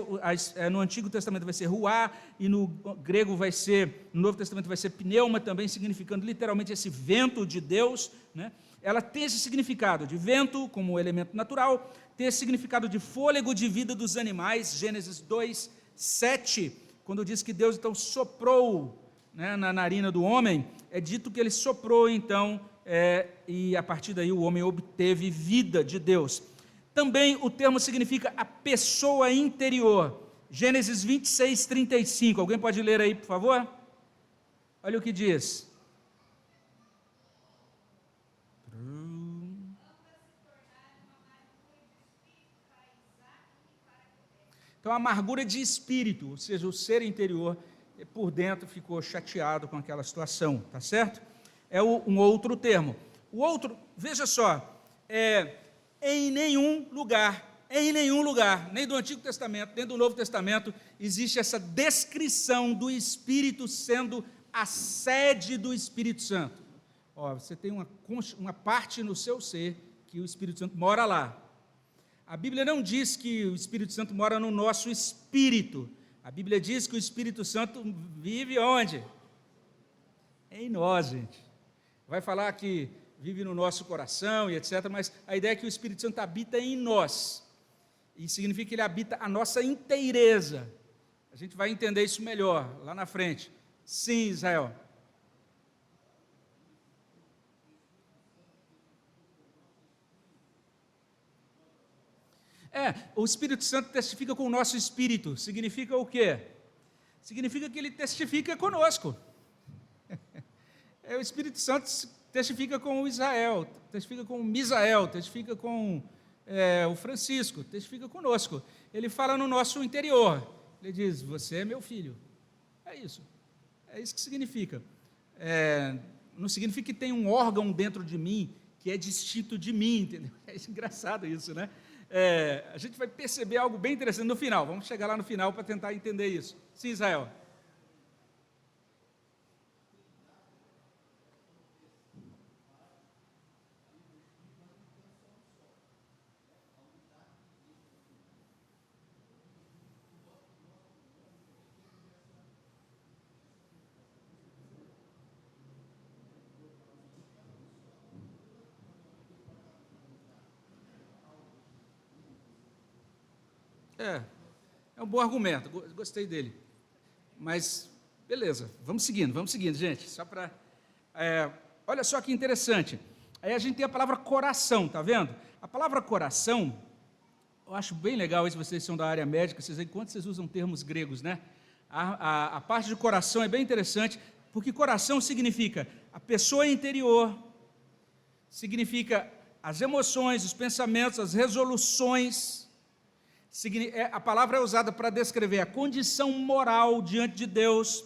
no Antigo Testamento vai ser ruá, e no grego vai ser, no Novo Testamento vai ser pneuma também, significando literalmente esse vento de Deus, né? Ela tem esse significado de vento como elemento natural, tem esse significado de fôlego de vida dos animais, Gênesis 2, 7, quando diz que Deus então soprou, né, na narina do homem, é dito que ele soprou então, e a partir daí o homem obteve vida de Deus. Também o termo significa a pessoa interior. Gênesis 26, 35. Alguém pode ler aí, por favor? Olha o que diz. Então, a amargura de espírito, ou seja, o ser interior, por dentro ficou chateado com aquela situação, tá certo? É um outro termo. O outro, veja só, em nenhum lugar, nem do Antigo Testamento, nem do Novo Testamento, existe essa descrição do Espírito sendo a sede do Espírito Santo. Você tem uma parte no seu ser que o Espírito Santo mora lá. A Bíblia não diz que o Espírito Santo mora no nosso espírito. A Bíblia diz que o Espírito Santo vive onde? Em nós, gente. vai falar que vive no nosso coração e etc., mas a ideia é que o Espírito Santo habita em nós, e significa que ele habita a nossa inteireza. A gente vai entender isso melhor lá na frente. Sim, Israel. O Espírito Santo testifica com o nosso espírito. Significa o quê? Significa que ele testifica conosco. O Espírito Santo testifica com o Israel, testifica com o Misael, testifica com o Francisco, testifica conosco. Ele fala no nosso interior. Ele diz, você é meu filho. É isso que significa. Não significa que tem um órgão dentro de mim que é distinto de mim, entendeu? É engraçado isso, né? A gente vai perceber algo bem interessante no final. Vamos chegar lá no final para tentar entender isso. Sim, Israel. É um bom argumento, gostei dele. Mas, beleza, vamos seguindo, gente. Só para. Olha só que interessante. Aí a gente tem a palavra coração, tá vendo? A palavra coração, eu acho bem legal isso, vocês são da área médica, vocês veem quanto vocês usam termos gregos, né? A parte de coração é bem interessante, porque coração significa a pessoa interior, significa as emoções, os pensamentos, as resoluções. A palavra é usada para descrever a condição moral diante de Deus.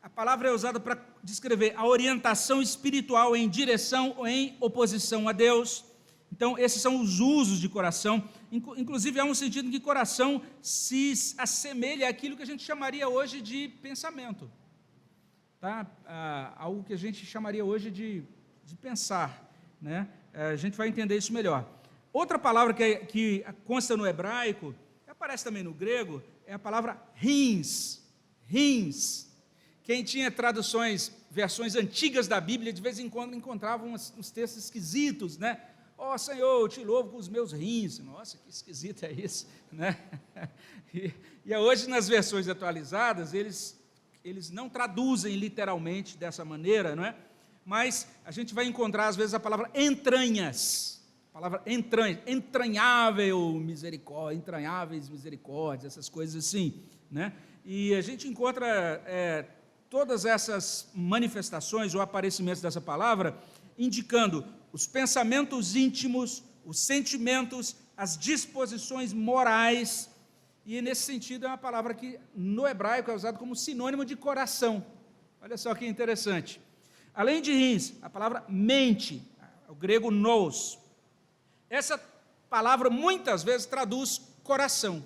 A palavra é usada para descrever a orientação espiritual em direção ou em oposição a Deus. Então, esses são os usos de coração. Inclusive, há um sentido em que coração se assemelha àquilo que a gente chamaria hoje de pensamento. Tá? Algo que a gente chamaria hoje de pensar. Né? A gente vai entender isso melhor. Outra palavra que consta no hebraico, aparece também no grego, é a palavra rins. Quem tinha versões antigas da Bíblia, de vez em quando encontrava uns textos esquisitos, né? Ó Senhor, eu te louvo com os meus rins. Nossa, que esquisito é isso, né? E hoje, nas versões atualizadas, eles não traduzem literalmente dessa maneira, não é? Mas a gente vai encontrar, às vezes, a palavra entranhas. A palavra entranhável misericórdia, entranháveis misericórdias, essas coisas assim, né? E a gente encontra todas essas manifestações ou aparecimentos dessa palavra indicando os pensamentos íntimos, os sentimentos, as disposições morais, e nesse sentido é uma palavra que no hebraico é usada como sinônimo de coração. Olha só que interessante. Além de rins, a palavra mente, o grego nous. Essa palavra muitas vezes traduz coração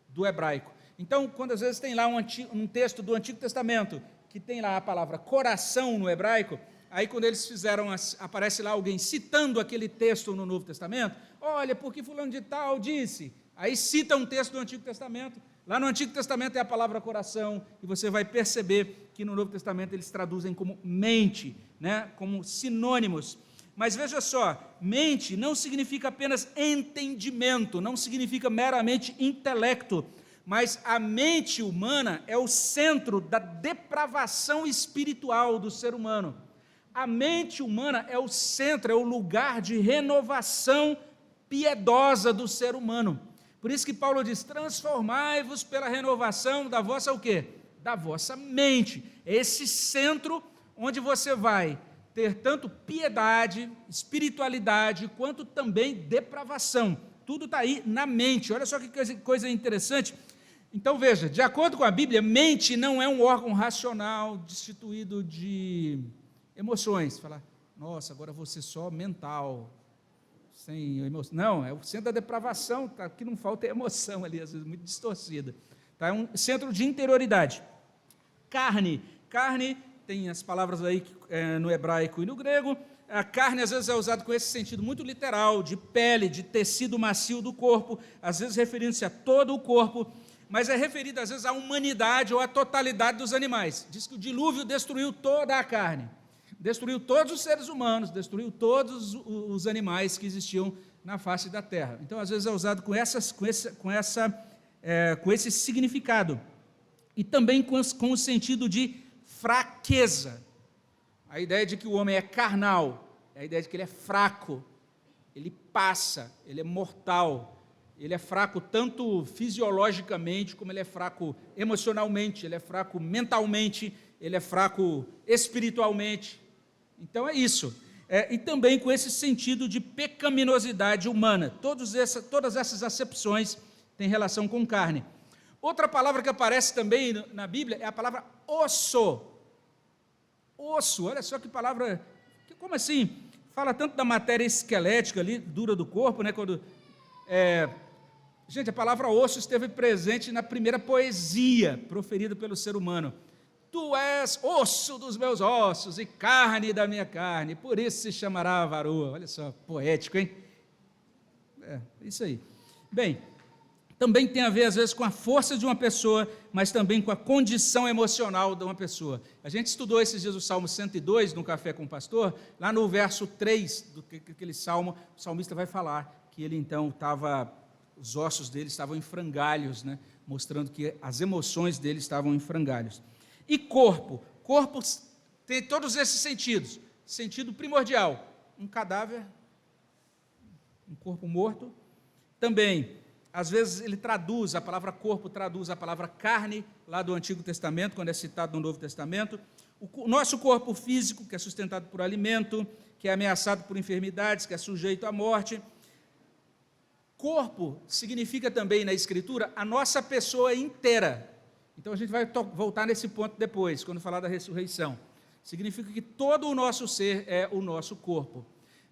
do hebraico. Então, quando às vezes tem lá um texto do Antigo Testamento que tem lá a palavra coração no hebraico, aí quando eles aparece lá alguém citando aquele texto no Novo Testamento, olha, porque fulano de tal disse, aí cita um texto do Antigo Testamento, lá no Antigo Testamento é a palavra coração, e você vai perceber que no Novo Testamento eles traduzem como mente, né, como sinônimos. Mas veja só, mente não significa apenas entendimento, não significa meramente intelecto, mas a mente humana é o centro da depravação espiritual do ser humano. A mente humana é o centro, é o lugar de renovação piedosa do ser humano. Por isso que Paulo diz, transformai-vos pela renovação da vossa o quê? Da vossa mente. É esse centro onde você vai ter tanto piedade, espiritualidade, quanto também depravação. Tudo está aí na mente. Olha só que coisa interessante. Então veja, de acordo com a Bíblia, mente não é um órgão racional destituído de emoções. Falar, nossa, agora vou ser só mental, sem emoção. Não, é o centro da depravação, tá, que não falta é emoção ali, às vezes muito distorcida. Tá? É um centro de interioridade. Carne tem as palavras aí no hebraico e no grego. A carne às vezes é usada com esse sentido muito literal, de pele, de tecido macio do corpo, às vezes referindo-se a todo o corpo, mas é referido às vezes à humanidade ou à totalidade dos animais. Diz que o dilúvio destruiu toda a carne. destruiu todos os seres humanos, destruiu todos os animais que existiam na face da terra. Então, às vezes é usado com esse significado. E também com o sentido de fraqueza. A ideia de que o homem é carnal, é a ideia de que ele é fraco, ele passa, ele é mortal, ele é fraco tanto fisiologicamente, como ele é fraco emocionalmente, ele é fraco mentalmente, ele é fraco espiritualmente. Então é isso. E também com esse sentido de pecaminosidade humana. Todas essas acepções têm relação com carne. Outra palavra que aparece também na Bíblia é a palavra osso. Osso, olha só que palavra, como assim? Fala tanto da matéria esquelética ali, dura do corpo, né? Gente, a palavra osso esteve presente na primeira poesia proferida pelo ser humano. Tu és osso dos meus ossos e carne da minha carne, por isso se chamará varoa. Olha só, poético, hein? Isso aí. Bem, também tem a ver, às vezes, com a força de uma pessoa, mas também com a condição emocional de uma pessoa. A gente estudou esses dias o Salmo 102, no Café com o Pastor, lá no verso 3 daquele salmo, o salmista vai falar que ele, então, os ossos dele estavam em frangalhos, né? Mostrando que as emoções dele estavam em frangalhos. E corpo tem todos esses sentidos. Sentido primordial, um cadáver, um corpo morto. Também, às vezes ele traduz, a palavra corpo traduz a palavra carne, lá do Antigo Testamento, quando é citado no Novo Testamento. O nosso corpo físico, que é sustentado por alimento, que é ameaçado por enfermidades, que é sujeito à morte. Corpo significa também, na Escritura, a nossa pessoa inteira. Então, a gente vai voltar nesse ponto depois, quando falar da ressurreição. Significa que todo o nosso ser é o nosso corpo.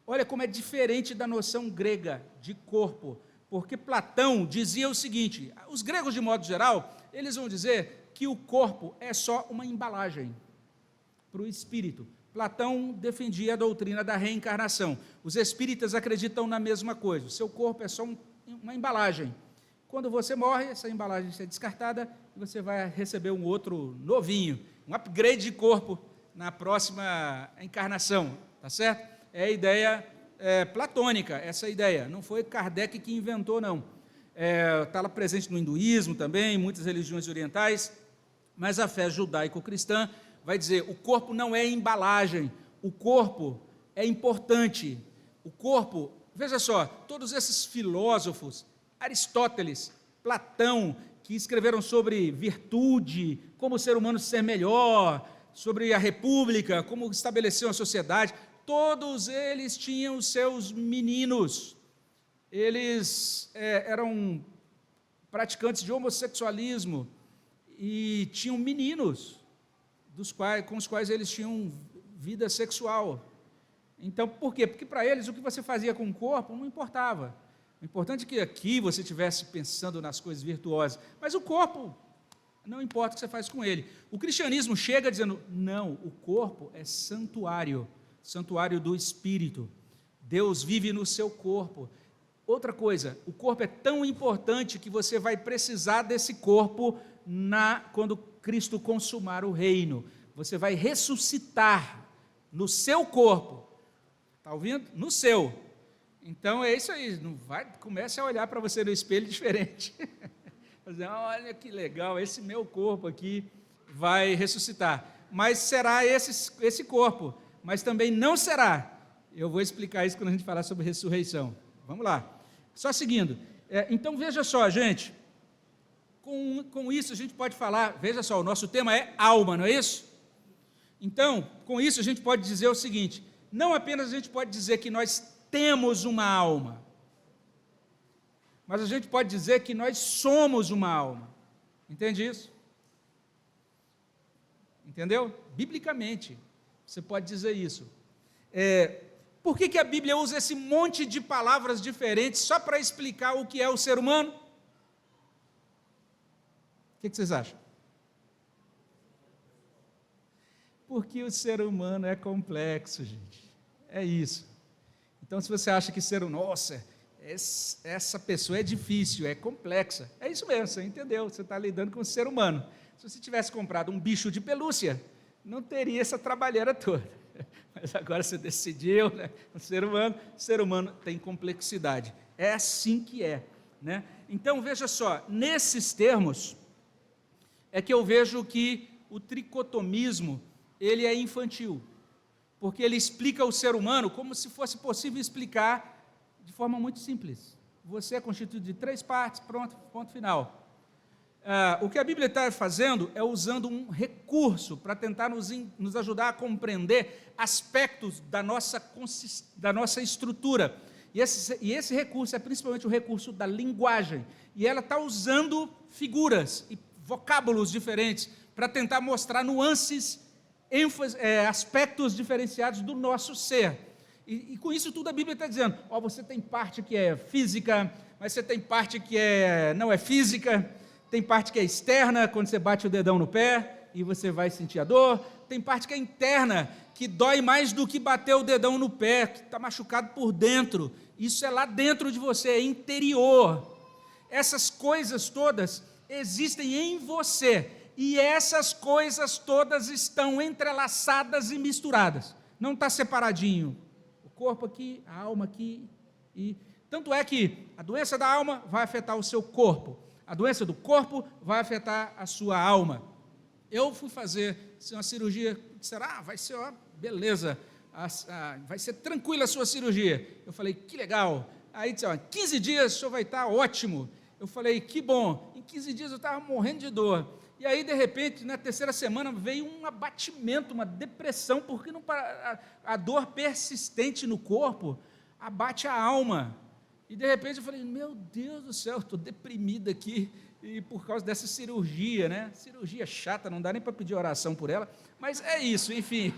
Olha como é diferente da noção grega de corpo, porque Platão dizia o seguinte, os gregos, de modo geral, eles vão dizer que o corpo é só uma embalagem para o espírito. Platão defendia a doutrina da reencarnação. Os espíritas acreditam na mesma coisa, o seu corpo é só uma embalagem. Quando você morre, essa embalagem é descartada e você vai receber um outro novinho, um upgrade de corpo na próxima encarnação, tá certo? É a ideia platônica, essa ideia. Não foi Kardec que inventou, não. Está lá presente no hinduísmo também, em muitas religiões orientais, mas a fé judaico-cristã vai dizer, o corpo não é embalagem, o corpo é importante. O corpo, veja só, todos esses filósofos, Aristóteles, Platão, que escreveram sobre virtude, como o ser humano ser melhor, sobre a república, como estabelecer uma sociedade, todos eles tinham os seus meninos. Eles eram praticantes de homossexualismo e tinham meninos com os quais eles tinham vida sexual. Então, por quê? Porque para eles o que você fazia com o corpo não importava. O importante é que aqui você estivesse pensando nas coisas virtuosas, mas o corpo, não importa o que você faz com ele. O cristianismo chega dizendo, não, o corpo é santuário do Espírito. Deus vive no seu corpo. Outra coisa, o corpo é tão importante que você vai precisar desse corpo quando Cristo consumar o reino. Você vai ressuscitar no seu corpo. Está ouvindo? No seu. Então é isso aí, comece a olhar para você no espelho diferente. Olha que legal, esse meu corpo aqui vai ressuscitar. Mas será esse corpo, mas também não será. Eu vou explicar isso quando a gente falar sobre ressurreição. Vamos lá. Só seguindo. Então veja só, gente, com isso a gente pode falar, veja só, o nosso tema é alma, não é isso? Então, com isso a gente pode dizer o seguinte, não apenas a gente pode dizer que nós temos uma alma, mas a gente pode dizer que nós somos uma alma. Entende isso? Entendeu? Biblicamente, você pode dizer isso. Por que a Bíblia usa esse monte de palavras diferentes só para explicar o que é o ser humano? O que vocês acham? Porque o ser humano é complexo, gente. É isso. Então, se você acha que nossa, essa pessoa é difícil, é complexa, é isso mesmo, você entendeu, você está lidando com o ser humano. Se você tivesse comprado um bicho de pelúcia, não teria essa trabalheira toda. Mas agora você decidiu, né? O ser humano tem complexidade. É assim que é, né? Então, veja só, nesses termos, é que eu vejo que o tricotomismo, ele é infantil, porque ele explica o ser humano como se fosse possível explicar de forma muito simples. Você é constituído de 3 partes, pronto, ponto final. O que a Bíblia está fazendo é usando um recurso para tentar nos ajudar a compreender aspectos da nossa estrutura. E esse recurso é principalmente o recurso da linguagem. E ela está usando figuras e vocábulos diferentes para tentar mostrar nuances, aspectos diferenciados do nosso ser. E com isso tudo a Bíblia está dizendo, você tem parte que é física, mas você tem parte que não é física, tem parte que é externa, quando você bate o dedão no pé e você vai sentir a dor, tem parte que é interna, que dói mais do que bater o dedão no pé, que está machucado por dentro, isso é lá dentro de você, é interior. Essas coisas todas existem em você, e essas coisas todas estão entrelaçadas e misturadas, não está separadinho, o corpo aqui, a alma aqui, e tanto é que a doença da alma vai afetar o seu corpo, a doença do corpo vai afetar a sua alma. Eu fui fazer uma cirurgia, disseram, vai ser, beleza, vai ser tranquila a sua cirurgia. Eu falei, que legal. Aí disseram, 15 dias o senhor vai estar ótimo. Eu falei, que bom. Em 15 dias eu estava morrendo de dor. E aí, de repente, na 3ª semana, veio um abatimento, uma depressão, porque a dor persistente no corpo abate a alma. E de repente eu falei, meu Deus do céu, estou deprimido aqui, e por causa dessa cirurgia, né? Cirurgia chata, não dá nem para pedir oração por ela, mas é isso, enfim.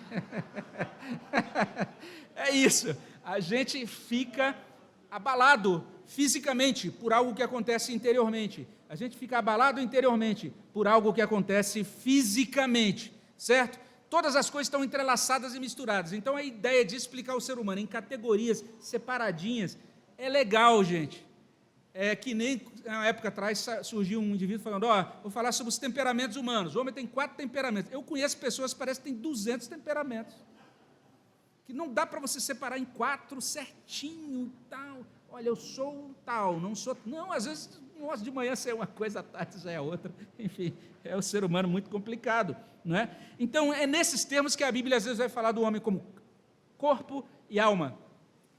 É isso, a gente fica abalado fisicamente por algo que acontece interiormente, a gente fica abalado interiormente por algo que acontece fisicamente, certo? Todas as coisas estão entrelaçadas e misturadas, então a ideia de explicar o ser humano em categorias separadinhas, é legal, gente. É que nem, na época atrás, surgiu um indivíduo falando, vou falar sobre os temperamentos humanos. O homem tem 4 temperamentos. Eu conheço pessoas que parecem que têm 200 temperamentos. Que não dá para você separar em 4 certinho, tal. Olha, eu sou tal, não sou... Não, às vezes, de manhã você é uma coisa, à tarde já é outra. Enfim, é o ser humano muito complicado, não é? Então, é nesses termos que a Bíblia, às vezes, vai falar do homem como corpo e alma.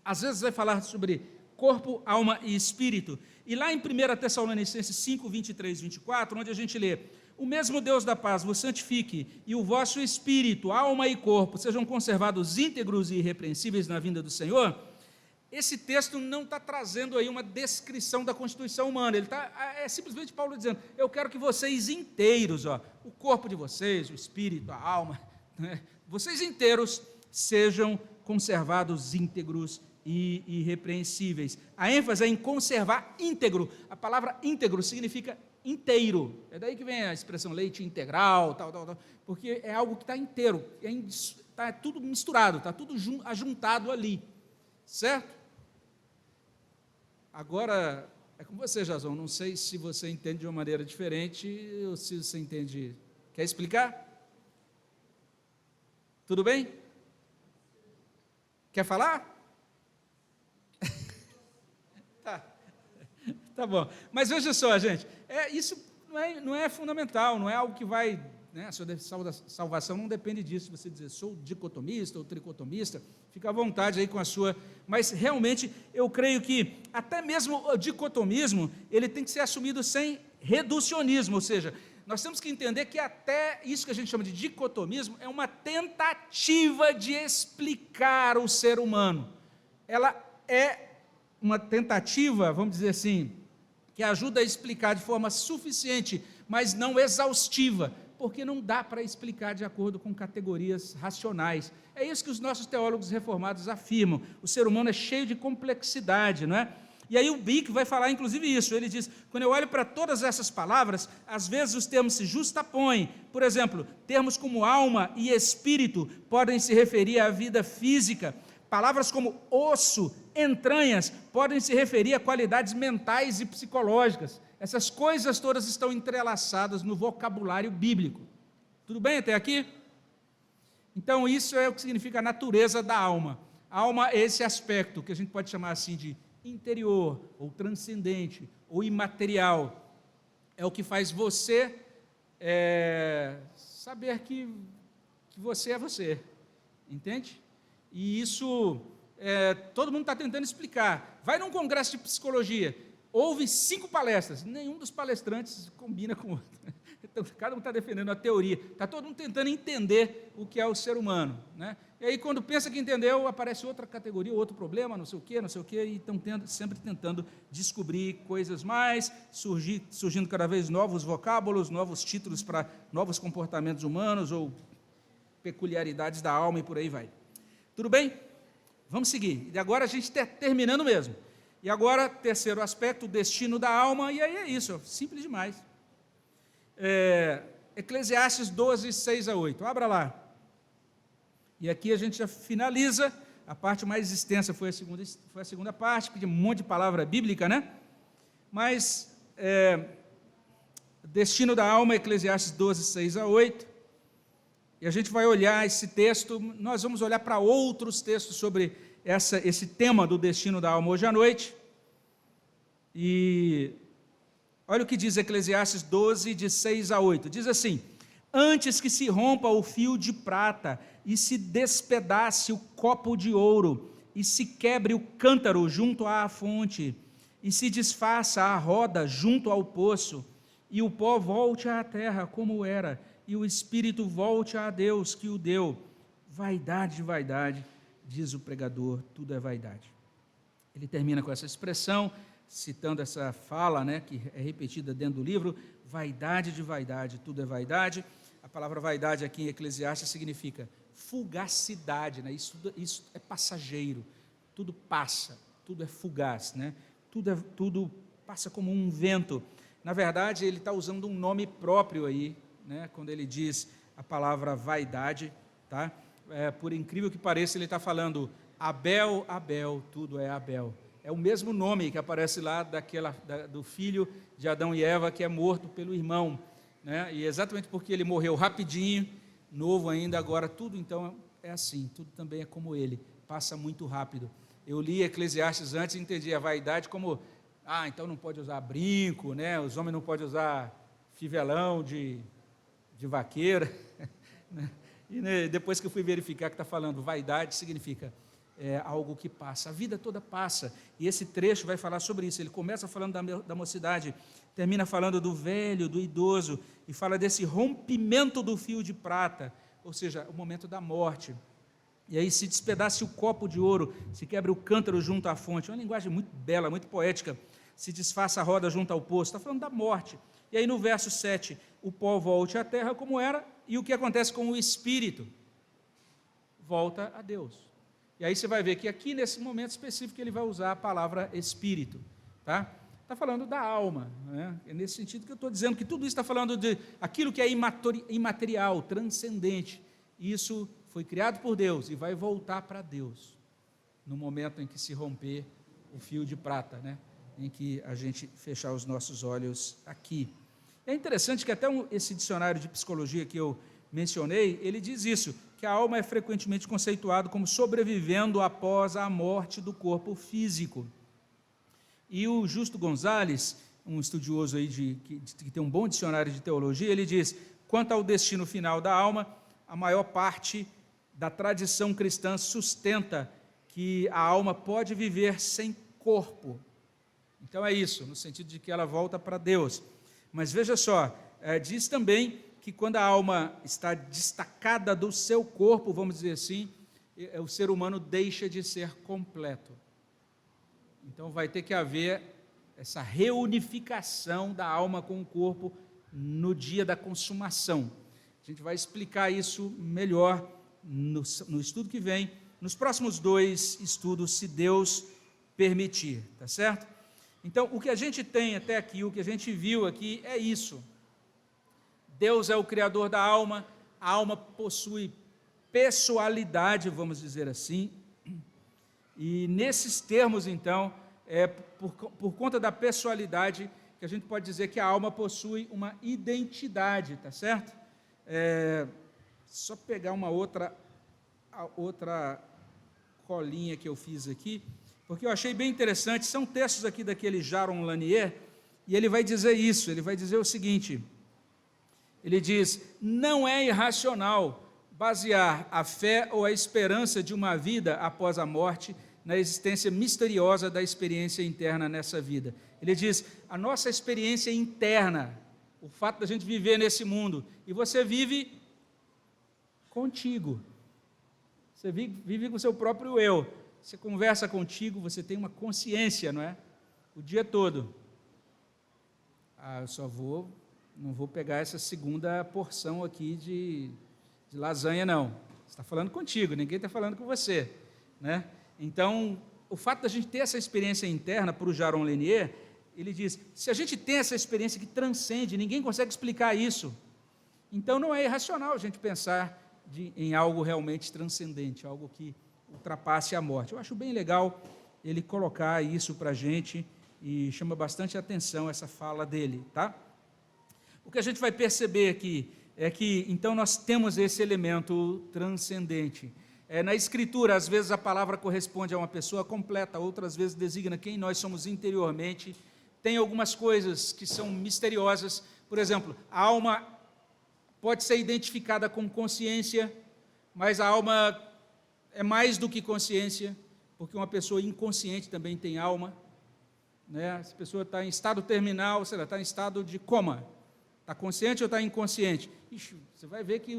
Às vezes, vai falar sobre corpo, alma e espírito. E lá em 1 Tessalonicenses 5, 23 e 24, onde a gente lê, o mesmo Deus da paz vos santifique, e o vosso espírito, alma e corpo sejam conservados íntegros e irrepreensíveis na vinda do Senhor. Esse texto não está trazendo aí uma descrição da constituição humana, é simplesmente Paulo dizendo, eu quero que vocês inteiros, o corpo de vocês, o espírito, a alma, né, vocês inteiros sejam conservados íntegros e irrepreensíveis. A ênfase é em conservar íntegro. A palavra íntegro significa inteiro. É daí que vem a expressão leite integral, tal, porque é algo que está inteiro, está tudo misturado, está tudo ajuntado ali, certo? Agora, é com você, Jason, não sei se você entende de uma maneira diferente ou se você entende... Quer explicar? Tudo bem? Quer falar? Tá bom, mas veja só, gente, isso não é fundamental, não é algo que vai, né, a sua salvação não depende disso, você dizer, sou dicotomista ou tricotomista, fica à vontade aí com a sua, mas realmente eu creio que até mesmo o dicotomismo, ele tem que ser assumido sem reducionismo, ou seja, nós temos que entender que até isso que a gente chama de dicotomismo é uma tentativa de explicar o ser humano, ela é uma tentativa, vamos dizer assim, que ajuda a explicar de forma suficiente, mas não exaustiva, porque não dá para explicar de acordo com categorias racionais. É isso que os nossos teólogos reformados afirmam. O ser humano é cheio de complexidade, não é? E aí o Bick vai falar inclusive isso, ele diz, quando eu olho para todas essas palavras, às vezes os termos se justapõem, por exemplo, termos como alma e espírito podem se referir à vida física, palavras como osso, entranhas, podem se referir a qualidades mentais e psicológicas. Essas coisas todas estão entrelaçadas no vocabulário bíblico. Tudo bem até aqui? Então, isso é o que significa a natureza da alma. A alma é esse aspecto que a gente pode chamar assim de interior, ou transcendente, ou imaterial. É o que faz você saber que você é você, entende? E isso, todo mundo está tentando explicar. Vai num congresso de psicologia, houve 5 palestras, nenhum dos palestrantes combina com o outro. Então, cada um está defendendo a teoria, está todo mundo tentando entender o que é o ser humano, né? E aí, quando pensa que entendeu, aparece outra categoria, outro problema, não sei o quê, e estão sempre tentando descobrir coisas mais, surgindo cada vez novos vocábulos, novos títulos para novos comportamentos humanos, ou peculiaridades da alma, e por aí vai. Tudo bem? Vamos seguir. E agora a gente está terminando mesmo. E agora, terceiro aspecto, o destino da alma, e aí é isso, simples demais. Eclesiastes 12, 6 a 8. Abra lá. E aqui a gente já finaliza. A parte mais extensa foi a segunda parte, que tem um monte de palavra bíblica, né? Mas, destino da alma, Eclesiastes 12, 6 a 8. E a gente vai olhar esse texto, nós vamos olhar para outros textos sobre esse tema do destino da alma hoje à noite. E olha o que diz Eclesiastes 12, de 6 a 8. Diz assim: antes que se rompa o fio de prata, e se despedace o copo de ouro, e se quebre o cântaro junto à fonte, e se desfaça a roda junto ao poço, e o pó volte à terra como era, e o espírito volte a Deus que o deu. Vaidade de vaidade, diz o pregador, tudo é vaidade. Ele termina com essa expressão, citando essa fala, né, que é repetida dentro do livro: vaidade de vaidade, tudo é vaidade. A palavra vaidade aqui em Eclesiastes significa fugacidade, né? Isso é passageiro, tudo passa, tudo é fugaz, né? Tudo passa como um vento. Na verdade, ele está usando um nome próprio aí, né, quando ele diz a palavra vaidade, tá? Por incrível que pareça, ele está falando Abel, Abel, tudo é Abel. É o mesmo nome que aparece lá do filho de Adão e Eva, que é morto pelo irmão, né? E exatamente porque ele morreu rapidinho, novo ainda, agora tudo então é assim, tudo também é como ele, passa muito rápido. Eu li Eclesiastes antes e entendi a vaidade como, então não pode usar brinco, né? Os homens não podem usar fivelão de vaqueira, né? E depois que eu fui verificar que está falando vaidade, significa algo que passa, a vida toda passa, e esse trecho vai falar sobre isso. Ele começa falando da mocidade, termina falando do velho, do idoso, e fala desse rompimento do fio de prata, ou seja, o momento da morte. E aí se despedace o copo de ouro, se quebra o cântaro junto à fonte, uma linguagem muito bela, muito poética, se desfaça a roda junto ao poço, está falando da morte. E aí no verso 7, o pó volte à terra como era, e o que acontece com o espírito? Volta a Deus. E aí você vai ver que aqui nesse momento específico ele vai usar a palavra espírito, tá? Está falando da alma, né? É nesse sentido que eu estou dizendo que tudo isso está falando de aquilo que é imaterial, transcendente. Isso foi criado por Deus e vai voltar para Deus no momento em que se romper o fio de prata, né? Em que a gente fechar os nossos olhos aqui. É interessante que até esse dicionário de psicologia que eu mencionei, ele diz isso, que a alma é frequentemente conceituada como sobrevivendo após a morte do corpo físico. E o Justo Gonzalez, um estudioso aí que tem um bom dicionário de teologia, ele diz: quanto ao destino final da alma, a maior parte da tradição cristã sustenta que a alma pode viver sem corpo. Então é isso, no sentido de que ela volta para Deus. Mas veja só, diz também que quando a alma está destacada do seu corpo, vamos dizer assim, o ser humano deixa de ser completo. Então vai ter que haver essa reunificação da alma com o corpo no dia da consumação. A gente vai explicar isso melhor no estudo que vem, nos próximos 2 estudos, se Deus permitir, tá certo? Então, o que a gente tem até aqui, o que a gente viu aqui é isso. Deus é o Criador da alma, a alma possui pessoalidade, vamos dizer assim, e nesses termos, então, por conta da pessoalidade, que a gente pode dizer que a alma possui uma identidade, tá certo? só pegar uma outra colinha que eu fiz aqui, porque eu achei bem interessante. São textos aqui daquele Jaron Lanier, e ele vai dizer isso, ele vai dizer o seguinte, ele diz: não é irracional basear a fé ou a esperança de uma vida após a morte na existência misteriosa da experiência interna nessa vida. Ele diz, a nossa experiência interna, o fato da gente viver nesse mundo, e você vive contigo, você vive com o seu próprio eu, você conversa contigo, você tem uma consciência, não é? O dia todo. Eu não vou pegar essa segunda porção aqui de lasanha, não. Você está falando contigo, ninguém está falando com você, né? Então, o fato da gente ter essa experiência interna, para o Jaron Lanier, ele diz, se a gente tem essa experiência que transcende, ninguém consegue explicar isso, então não é irracional a gente pensar em algo realmente transcendente, algo que ultrapasse a morte. Eu acho bem legal ele colocar isso para a gente, e chama bastante atenção essa fala dele, tá? O que a gente vai perceber aqui é que, então, nós temos esse elemento transcendente. Na Escritura, às vezes a palavra corresponde a uma pessoa completa, outras vezes designa quem nós somos interiormente. Tem algumas coisas que são misteriosas. Por exemplo, a alma pode ser identificada com consciência, mas a alma é mais do que consciência, porque uma pessoa inconsciente também tem alma, né? Se a pessoa está em estado terminal, sei lá, está em estado de coma, está consciente ou está inconsciente? Ixi, você vai ver que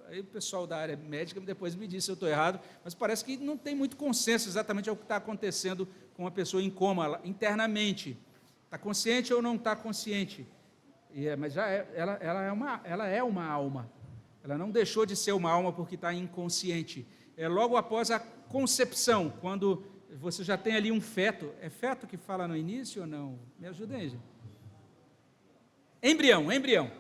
aí o pessoal da área médica depois me diz se eu estou errado, mas parece que não tem muito consenso exatamente ao que está acontecendo com uma pessoa em coma, internamente. Está consciente ou não está consciente? Mas ela é uma alma. Ela não deixou de ser uma alma porque está inconsciente. Logo após a concepção, quando você já tem ali um feto. É feto que fala no início ou não? Me ajudem aí, gente. Embrião.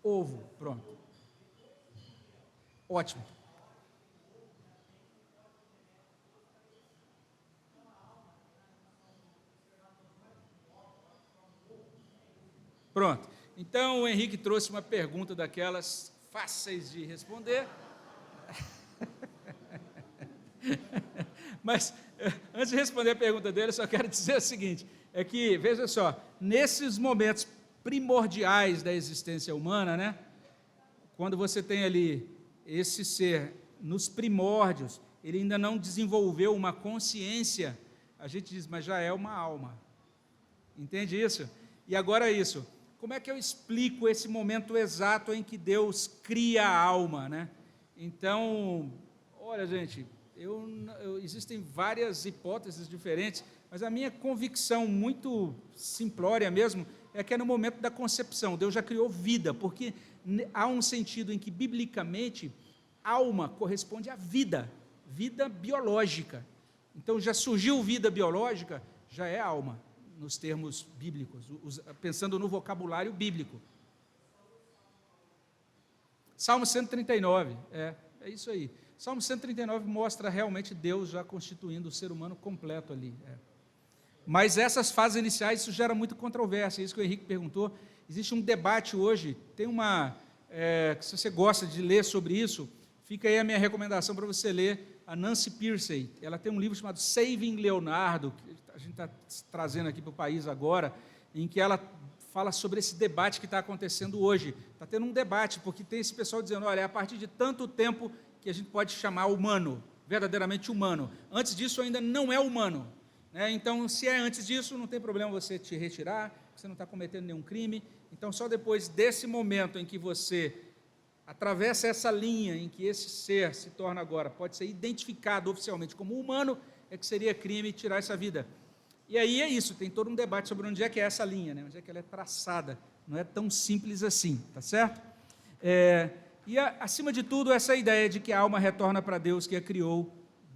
Ovo, pronto. Ótimo. Pronto. Então, o Henrique trouxe uma pergunta daquelas fáceis de responder. Mas, antes de responder a pergunta dele, eu só quero dizer o seguinte, é que, veja só, nesses momentos primordiais da existência humana, né, quando você tem ali esse ser nos primórdios, ele ainda não desenvolveu uma consciência, a gente diz, mas já é uma alma. Entende isso? E agora isso, como é que eu explico esse momento exato em que Deus cria a alma, né? Então, olha, gente, existem várias hipóteses diferentes, mas a minha convicção muito simplória mesmo é que é no momento da concepção. Deus já criou vida, porque há um sentido em que, biblicamente, alma corresponde à vida, vida biológica. Então, já surgiu vida biológica, já é alma, nos termos bíblicos, pensando no vocabulário bíblico. Salmo 139, é isso aí. Salmo 139 mostra realmente Deus já constituindo o ser humano completo ali. Mas essas fases iniciais, isso gera muita controvérsia, isso que o Henrique perguntou. Existe um debate hoje, tem se você gosta de ler sobre isso, fica aí a minha recomendação para você ler a Nancy Pearcey. Ela tem um livro chamado Saving Leonardo, que a gente está trazendo aqui para o país agora, em que ela fala sobre esse debate que está acontecendo hoje. Está tendo um debate, porque tem esse pessoal dizendo, olha, é a partir de tanto tempo que a gente pode chamar humano, verdadeiramente humano. Antes disso ainda não é humano. Né? Então, se é antes disso, não tem problema você te retirar, você não está cometendo nenhum crime. Então, só depois desse momento em que você atravessa essa linha, em que esse ser se torna agora, pode ser identificado oficialmente como humano, é que seria crime tirar essa vida. E aí é isso, tem todo um debate sobre onde é que é essa linha, né? Onde é que ela é traçada. Não é tão simples assim, tá certo? E, acima de tudo, essa ideia de que a alma retorna para Deus que a criou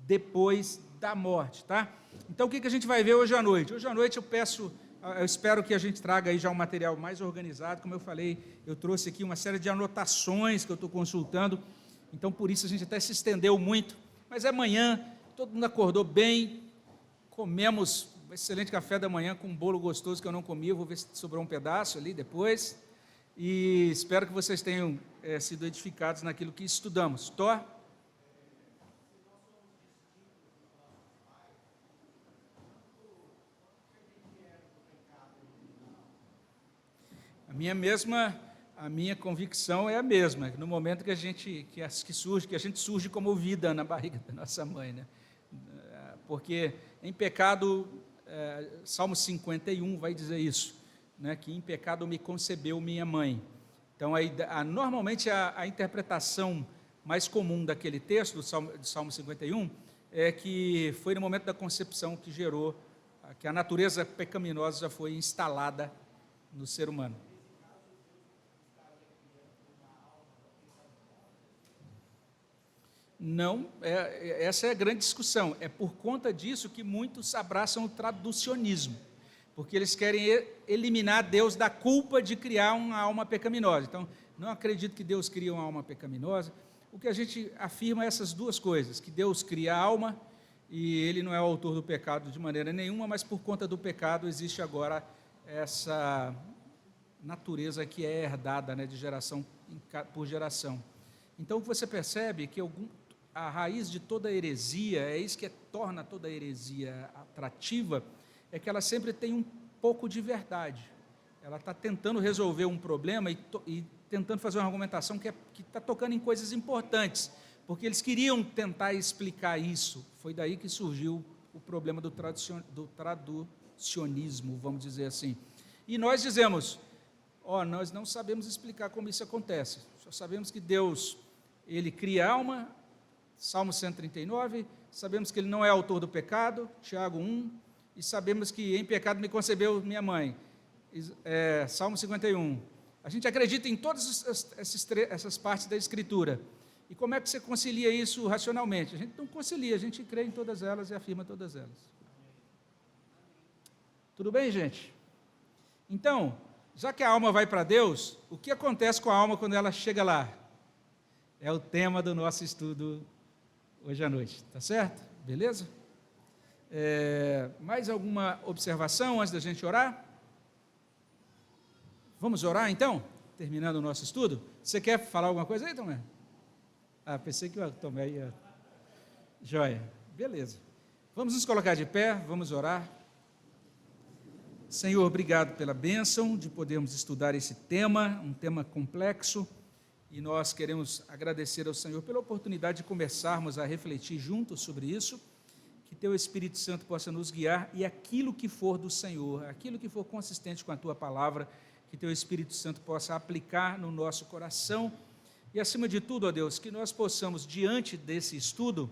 depois da morte, tá? Então, o que a gente vai ver hoje à noite? Hoje à noite eu espero que a gente traga aí já um material mais organizado. Como eu falei, eu trouxe aqui uma série de anotações que eu estou consultando, então, por isso, a gente até se estendeu muito. Mas amanhã todo mundo acordou bem, comemos um excelente café da manhã com um bolo gostoso que eu não comi, eu vou ver se sobrou um pedaço ali depois, e espero que vocês tenham sido edificados naquilo que estudamos. Thor? A minha convicção é a mesma, no momento que a gente surge como vida na barriga da nossa mãe, né? Porque em pecado, Salmo 51 vai dizer isso, né? Que em pecado me concebeu minha mãe. Então, normalmente a interpretação mais comum daquele texto do Salmo 51 é que foi no momento da concepção que gerou, que a natureza pecaminosa já foi instalada no ser humano. Não, essa é a grande discussão. É por conta disso que muitos abraçam o traducionismo, porque eles querem eliminar Deus da culpa de criar uma alma pecaminosa. Então, não acredito que Deus cria uma alma pecaminosa. O que a gente afirma é essas duas coisas, que Deus cria a alma e Ele não é o autor do pecado de maneira nenhuma, mas por conta do pecado existe agora essa natureza que é herdada, né, de geração por geração. Então, você percebe que a raiz de toda heresia, é isso que torna toda heresia atrativa, é que ela sempre tem um pouco de verdade. Ela está tentando resolver um problema e tentando fazer uma argumentação que está tocando em coisas importantes, porque eles queriam tentar explicar isso. Foi daí que surgiu o problema do traducionismo, vamos dizer assim. E nós dizemos, nós não sabemos explicar como isso acontece, só sabemos que Deus, Ele cria a alma, Salmo 139, sabemos que Ele não é autor do pecado, Tiago 1, e sabemos que em pecado me concebeu minha mãe, Salmo 51. A gente acredita em todas essas partes da Escritura. E como é que você concilia isso racionalmente? A gente não concilia, a gente crê em todas elas e afirma todas elas. Tudo bem, gente? Então, já que a alma vai para Deus, o que acontece com a alma quando ela chega lá? É o tema do nosso estudo hoje à noite, tá certo? Beleza? Mais alguma observação antes da gente orar? Vamos orar então? Terminando o nosso estudo? Você quer falar alguma coisa aí, Tomé? Pensei que o Tomé ia... Joia, beleza. Vamos nos colocar de pé, vamos orar. Senhor, obrigado pela bênção de podermos estudar esse tema, um tema complexo, e nós queremos agradecer ao Senhor pela oportunidade de começarmos a refletir juntos sobre isso, que Teu Espírito Santo possa nos guiar, e aquilo que for do Senhor, aquilo que for consistente com a Tua palavra, que Teu Espírito Santo possa aplicar no nosso coração, e acima de tudo, ó Deus, que nós possamos, diante desse estudo,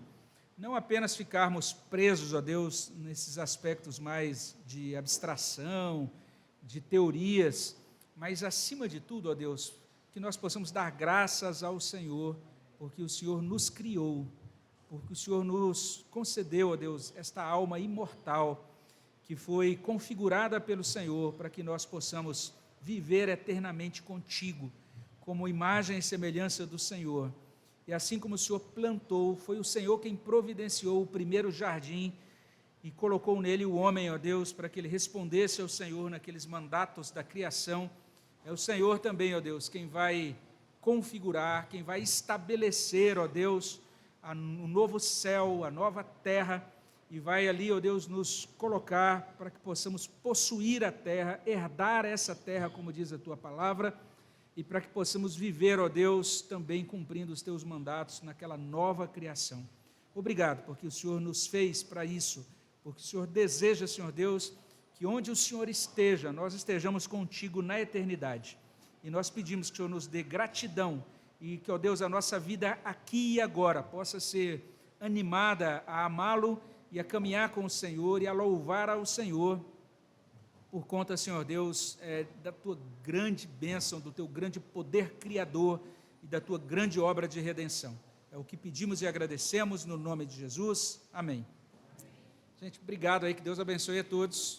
não apenas ficarmos presos, ó Deus, nesses aspectos mais de abstração, de teorias, mas acima de tudo, ó Deus, que nós possamos dar graças ao Senhor, porque o Senhor nos criou, porque o Senhor nos concedeu, ó Deus, esta alma imortal, que foi configurada pelo Senhor, para que nós possamos viver eternamente contigo, como imagem e semelhança do Senhor. E assim como o Senhor plantou, foi o Senhor quem providenciou o primeiro jardim e colocou nele o homem, ó Deus, para que ele respondesse ao Senhor naqueles mandatos da criação. É o Senhor também, ó Deus, quem vai configurar, quem vai estabelecer, ó Deus, o novo céu, a nova terra, e vai ali, ó Deus, nos colocar para que possamos possuir a terra, herdar essa terra, como diz a Tua palavra, e para que possamos viver, ó Deus, também cumprindo os Teus mandatos naquela nova criação. Obrigado, porque o Senhor nos fez para isso, porque o Senhor deseja, Senhor Deus, que onde o Senhor esteja, nós estejamos contigo na eternidade. E nós pedimos que o Senhor nos dê gratidão e que, ó Deus, a nossa vida aqui e agora possa ser animada a amá-lo e a caminhar com o Senhor e a louvar ao Senhor por conta, Senhor Deus, da Tua grande bênção, do Teu grande poder criador e da Tua grande obra de redenção. É o que pedimos e agradecemos no nome de Jesus. Amém. Gente, obrigado aí, que Deus abençoe a todos.